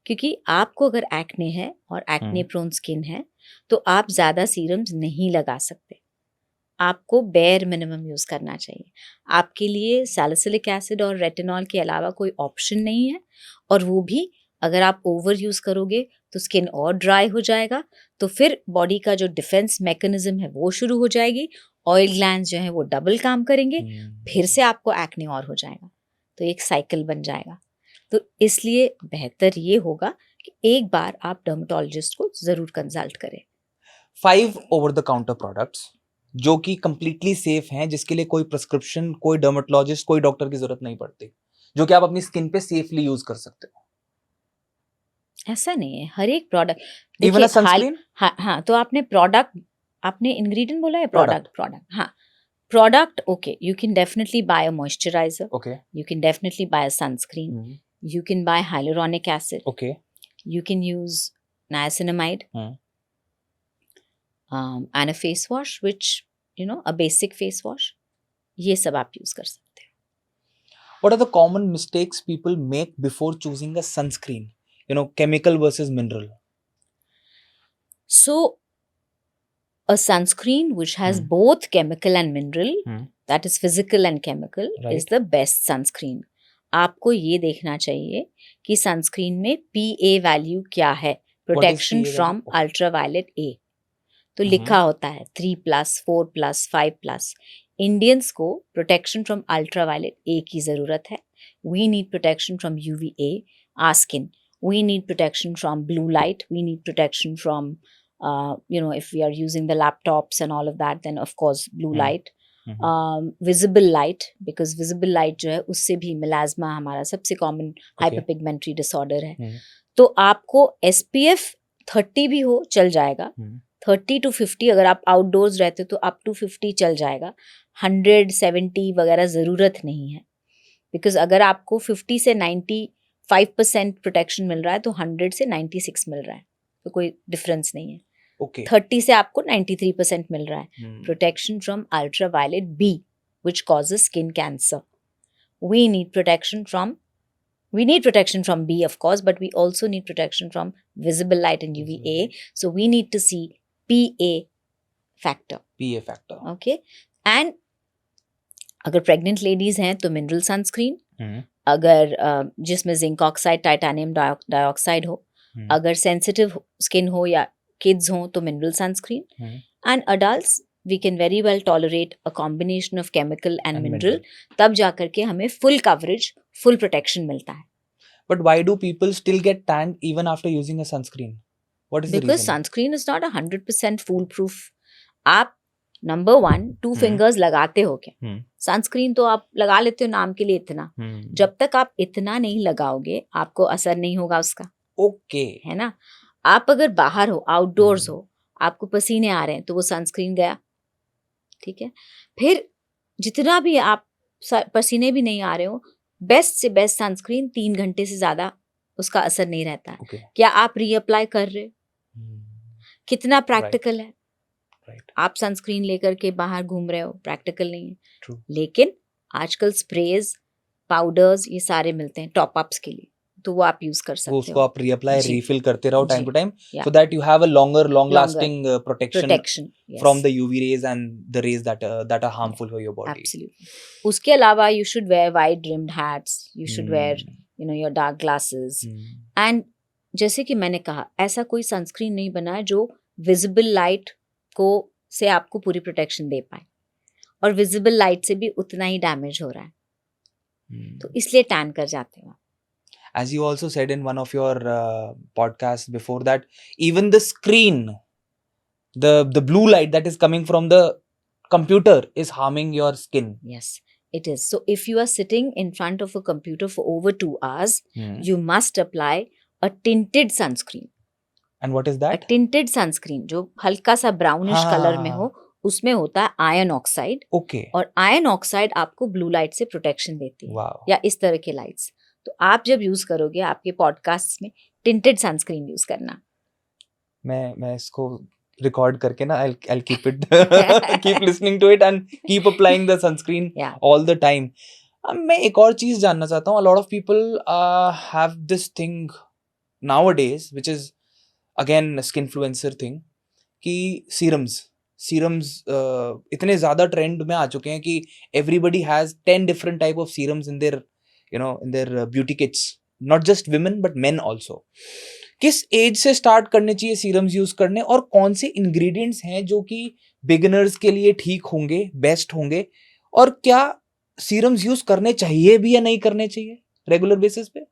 क्योंकि आपको अगर एक्ने है और एक्ने प्रोन स्किन है तो आप ज्यादा सीरम्स नहीं लगा सकते. आपको बेयर मिनिमम यूज करना चाहिए. आपके लिए सैलिसिलिक एसिड और रेटिनॉल के अलावा कोई ऑप्शन नहीं है, और वो भी अगर आप ओवर यूज करोगे तो स्किन और ड्राई हो जाएगा, तो फिर बॉडी का जो डिफेंस मैकेनिज्म है वो शुरू हो जाएगी, ऑयल ग्लैंड्स जो है वो डबल काम करेंगे, फिर से आपको एक्ने और हो जाएगा, तो एक साइकिल बन जाएगा. तो इसलिए बेहतर ये होगा कि एक बार आप डर्मेटोलॉजिस्ट को जरूर कंसल्ट करें. 5 ओवर द काउंटर प्रोडक्ट्स जो कि कंप्लीटली सेफ हैं, जिसके लिए कोई प्रिस्क्रिप्शन, कोई डर्मेटोलॉजिस्ट, कोई डॉक्टर की जरूरत नहीं पड़ती, जो कि आप अपनी स्किन पे सेफली यूज कर सकते हो. ऐसा नहीं है, हर एक प्रोडक्ट. Even a sunscreen. हाँ, तो आपने प्रोडक्ट, आपने इंग्रेडिएंट बोला है, Product. प्रोडक्ट. हाँ, product okay, you can definitely buy a moisturizer, okay. you can definitely buy a sunscreen, you can buy hyaluronic acid, okay. you can use niacinamide, and a face wash, which a basic face wash, ये सब आप use कर सकते हैं. What are the common mistakes people make before choosing a sunscreen? Chemical versus mineral. So a sunscreen which has both chemical and mineral, that is physical and chemical, is the best sunscreen. आपको ये देखना चाहिए कि sunscreen में PA value क्या है, protection PA from value? Ultraviolet A. तो लिखा होता है 3+, 4+, 5+. इंडियंस को प्रोटेक्शन फ्रॉम अल्ट्रावायलेट A की जरूरत है. We need protection from UVA, our skin. We need protection from blue light. We need protection from, if we are using the laptops and all of that, then of course blue light. Visible light, because visible light जो है उससे भी melasma हमारा सबसे common hyperpigmentary disorder है. तो आपको SPF 30 भी हो चल जाएगा, 30 to 50 अगर आप आउटडोर्स रहते हो तो अप टू 50 चल जाएगा, 100, 70 वगैरह ज़रूरत नहीं है. बिकॉज अगर आपको 50 से 95% प्रोटेक्शन मिल रहा है तो 100 से 96 मिल रहा है, तो कोई डिफरेंस नहीं है. Okay. 30 से आपको 93% मिल रहा है. Protection from ultraviolet B, which causes skin cancer. We need protection from B, of course, but we also need protection from visible light and UVA. So we need to see PA factor. PA factor. Okay. And अगर pregnant ladies हैं तो mineral sunscreen, अगर जिसमें zinc oxide, titanium dioxide हो, अगर sensitive skin हो या kids हो तो mineral sunscreen. And adults we can very well tolerate a combination of chemical and mineral, तब जाकर के हमें फुल कवरेज, फुल प्रोटेक्शन मिलता है. But why do people still get tanned even after using a sunscreen? What is the Because reason? sunscreen is not 100% foolproof. आप number 1 2 fingers लगाते हो क्या? सनस्क्रीन तो आप लगा लेते हो नाम के लिए इतना. जब तक आप इतना नहीं लगाओगे आपको असर नहीं होगा उसका. Okay. है ना. आप अगर बाहर हो, आउटडोर्स हो, आपको पसीने आ रहे हैं तो वो सनस्क्रीन गया, ठीक है. फिर जितना भी आप पसीने भी नहीं आ रहे हो, बेस्ट से बेस्ट सनस्क्रीन 3 घंटे से ज्यादा उसका असर नहीं रहता है. Okay. क्या आप रीअप्लाई कर रहे हो? कितना प्रैक्टिकल है? Right. आप सनस्क्रीन लेकर के बाहर घूम रहे हो, प्रैक्टिकल नहीं है. True. लेकिन आजकल स्प्रेज, पाउडर्स ये सारे मिलते हैं टॉप अप्स के लिए, तो वो आप यूज कर सकते हो. उसको आप रीअप्लाई, जी. रिफिल करते रहो टाइम जी. To time, Yeah. so that you have a long lasting protection protection from the UV rays and the rays that are harmful for your body. Absolutely. उसके अलावा you should wear wide rimmed hats, you should wear your dark glasses. And जैसे कि मैंने कहा, ऐसा कोई sunscreen नहीं बना है जो विजिबल लाइट को से आपको पूरी प्रोटेक्शन दे पाए, और विजिबल लाइट से भी उतना ही डैमेज हो रहा है, तो इसलिए टैन कर जाते हो. As you also said in one of your podcasts before that, even the screen, the blue light that is coming from the computer is harming your skin. Yes, it is. So if you are sitting in front of a computer for over 2 hours, you must apply a tinted sunscreen. And what is a that? Tinted sunscreen जो हल्का सा brownish हाँ, colour हाँ, में हाँ, हो, उसमें होता है आयरन ऑक्साइड. Okay. और आयरन ऑक्साइड आपको ब्लू लाइट से प्रोटेक्शन देती है, Wow. या इस तरह के लाइट्स. तो आप जब यूज करोगे आपके पॉडकास्ट में टिंटेड सनस्क्रीन यूज करना. मैं इसको रिकॉर्ड करके ना I'll keep it keep listening to it and keep applying the sunscreen Yeah. all the time. अब मैं एक और चीज जानना चाहता हूँ. A lot of people have this thing nowadays which is again skinfluencer thing कि serums इतने ज्यादा ट्रेंड में आ चुके हैं कि everybody has 10 different type of serums in their beauty kits, not just women but men also. किस as से start करने चाहिए सीरम्स यूज करने, और कौन से इंग्रेडिएंट्स हैं जो कि बिगिनर्स के लिए ठीक होंगे, बेस्ट होंगे, और क्या सीरम्स यूज करने चाहिए भी या नहीं करने चाहिए रेगुलर बेसिस पे?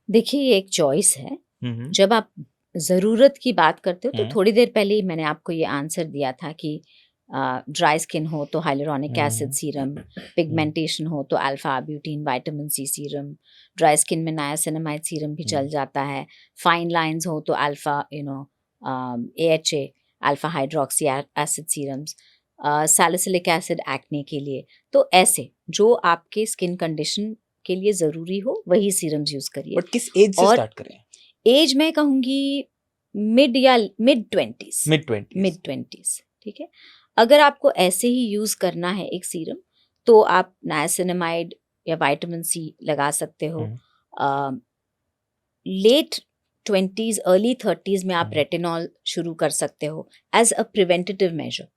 देखिए ये एक चॉइस है. जब आप ज़रूरत की बात करते हो तो थोड़ी देर पहले ही मैंने आपको ये आंसर दिया था कि ड्राई स्किन हो तो हाइलुरोनिक एसिड सीरम, पिगमेंटेशन हो तो alpha arbutin vitamin C serum, dry skin में नायासिनामाइड सीरम भी चल जाता है, फाइन लाइंस हो तो alpha AHA alpha hydroxy acid serums, salicylic acid acne के लिए. तो ऐसे जो आपके स्किन कंडीशन के लिए ज़रूरी हो वही सीरम्स यूज़ करिए. बट किस एज से और स्टार्ट करें? एज मैं कहूँगी मिड 20s. मिड 20s, ठीक है. अगर आपको ऐसे ही यूज़ करना है एक सीरम तो आप नायासिनामाइड या विटामिन सी लगा सकते हो. लेट 20s अर्ली 30s में आप रेटिनॉल शुरू कर सकते हो एज अ प्रिवेंटिव मेजर.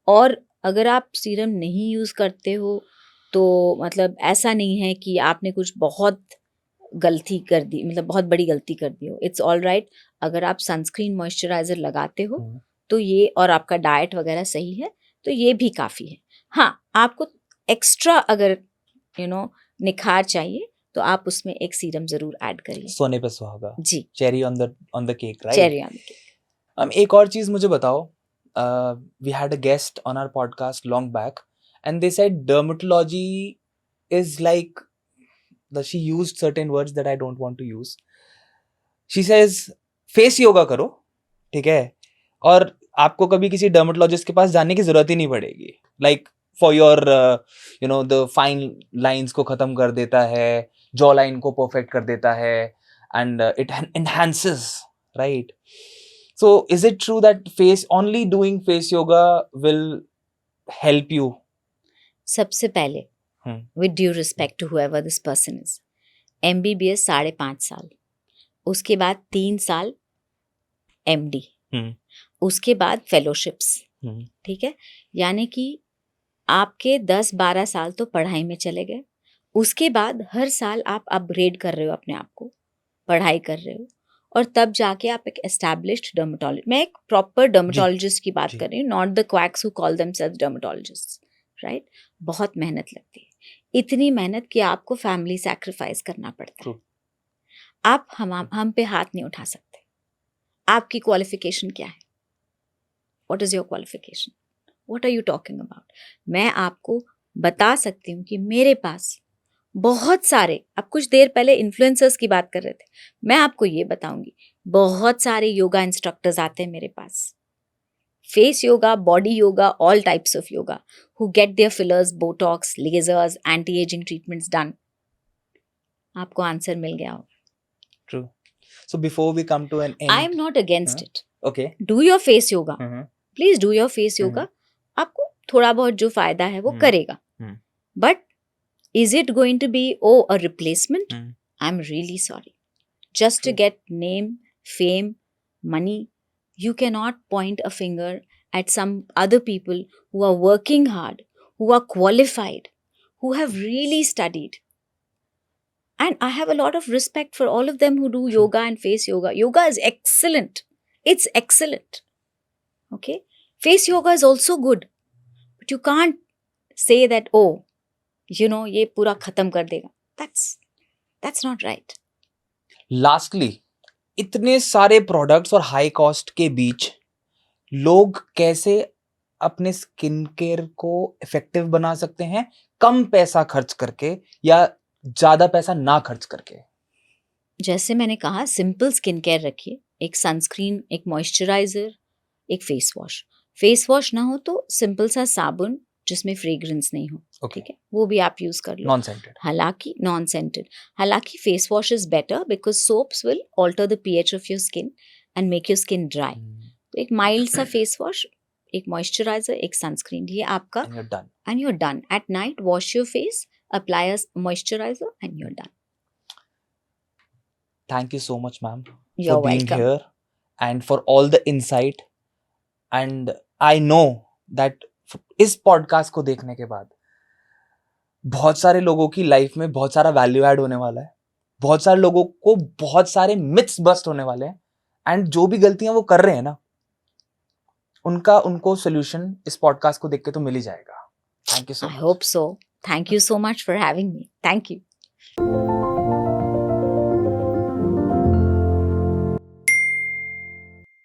और अगर आप सीरम नहीं यूज़ करते हो तो मतलब ऐसा नहीं है कि आपने कुछ बहुत गलती कर दी, मतलब बहुत बड़ी गलती कर दी हो. It's all right. अगर आप सनस्क्रीन मॉइस्चराइजर लगाते हो तो ये, और आपका डाइट वगैरह सही है तो ये भी काफ़ी है. हाँ, आपको एक्स्ट्रा अगर निखार चाहिए तो आप उसमें एक सीरम ज़रूर ऐड करिए. सोने पे सुहागा जी, cherry on the cake, right? Cherry on the cake. एक और चीज मुझे बताओ. We had a guest on our podcast long back and they said dermatology is like she used certain words that I don't want to use. She says face yoga करो, ठीक है, और आपको कभी किसी डर्मेटोलॉजिस्ट के पास जाने की जरूरत ही नहीं पड़ेगी. Like for your the fine lines को खत्म कर देता है, जॉ लाइन को परफेक्ट कर देता है, and it enhances, right? So is it true that only doing face yoga will help you? सबसे पहले with due respect to whoever this person is, MBBS 5.5 साल, उसके बाद 3 साल MD, उसके बाद फेलोशिप्स, ठीक है. यानी कि आपके 10-12 साल तो पढ़ाई में चले गए. उसके बाद हर साल आप अपग्रेड कर रहे हो अपने आप को, पढ़ाई कर रहे हो, और तब जाके आप एक एस्टैब्लिश्ड डर्मेटोलॉजिस्ट, मैं एक प्रॉपर डर्मेटोलॉजिस्ट की बात कर रही हूँ, not the quacks who call themselves dermatologist, right. बहुत मेहनत लगती है, इतनी मेहनत कि आपको फैमिली सैक्रिफाइस करना पड़ता है. आप हम पे हाथ नहीं उठा सकते. आपकी क्वालिफिकेशन क्या है? What is your qualification? What are you talking about? मैं आपको बता सकती हूँ कि मेरे पास बहुत सारे, अब कुछ देर पहले इन्फ्लुएंसर्स की बात कर रहे थे, मैं आपको ये बताऊंगी, बहुत सारे योगा इंस्ट्रक्टर्स आते हैं मेरे पास, face yoga, body yoga, all types of yoga, who get their fillers, botox, lasers, anti ageing treatments done. आपको आंसर मिल गया होगा. True. So before we come to an end, I am not against it. Okay. Do your face yoga. Please do your face yoga. आपको थोड़ा बहुत जो फायदा है वो करेगा. But is it going to be a replacement? I'm really sorry. Just to get name, fame, money, you cannot point a finger at some other people who are working hard, who are qualified, who have really studied. And I have a lot of respect for all of them who do yoga and face yoga. Yoga is excellent. It's excellent. Okay? Face yoga is also good. But you can't say that, oh, ये पूरा खत्म कर देगा. That's not right. Lastly, इतने सारे products और high cost के बीच लोग कैसे अपने स्किन केयर को इफेक्टिव बना सकते हैं, कम पैसा खर्च करके या ज्यादा पैसा ना खर्च करके? जैसे मैंने कहा सिंपल स्किन केयर रखिए, एक सनस्क्रीन, एक मॉइस्चराइजर, एक फेस वॉश। फेस वॉश ना हो तो सिंपल सा साबुन जिसमें फ्रेग्रेंस नहीं हो, ओके, ठीक है, वो भी आप यूज कर लो। Non scented. हालांकि नॉन सेंटेड, हालांकि face wash is better because soaps will alter the pH of your skin and make your skin dry. तो एक माइल्ड सा फेस वॉश, एक मॉइस्चराइजर, एक सनस्क्रीन, ये आपका, and you done. and you're done. At night, wash your face, apply a moisturizer, and you're done. Thank you so much, ma'am, for You're being welcome. here and for all the insight. And I know that इस podcast को देखने के बाद बहुत सारे लोगों की life में बहुत सारा वैल्यू ऐड होने वाला है, बहुत सारे लोगों को बहुत सारे मिथ्स बस्ट होने वाले हैं, एंड जो भी गलतियां वो कर रहे हैं ना, उनको सोल्यूशन इस पॉडकास्ट को देख के तो मिल ही जाएगा. Thank you so I much. hope so. Thank you so much for having me. Thank you.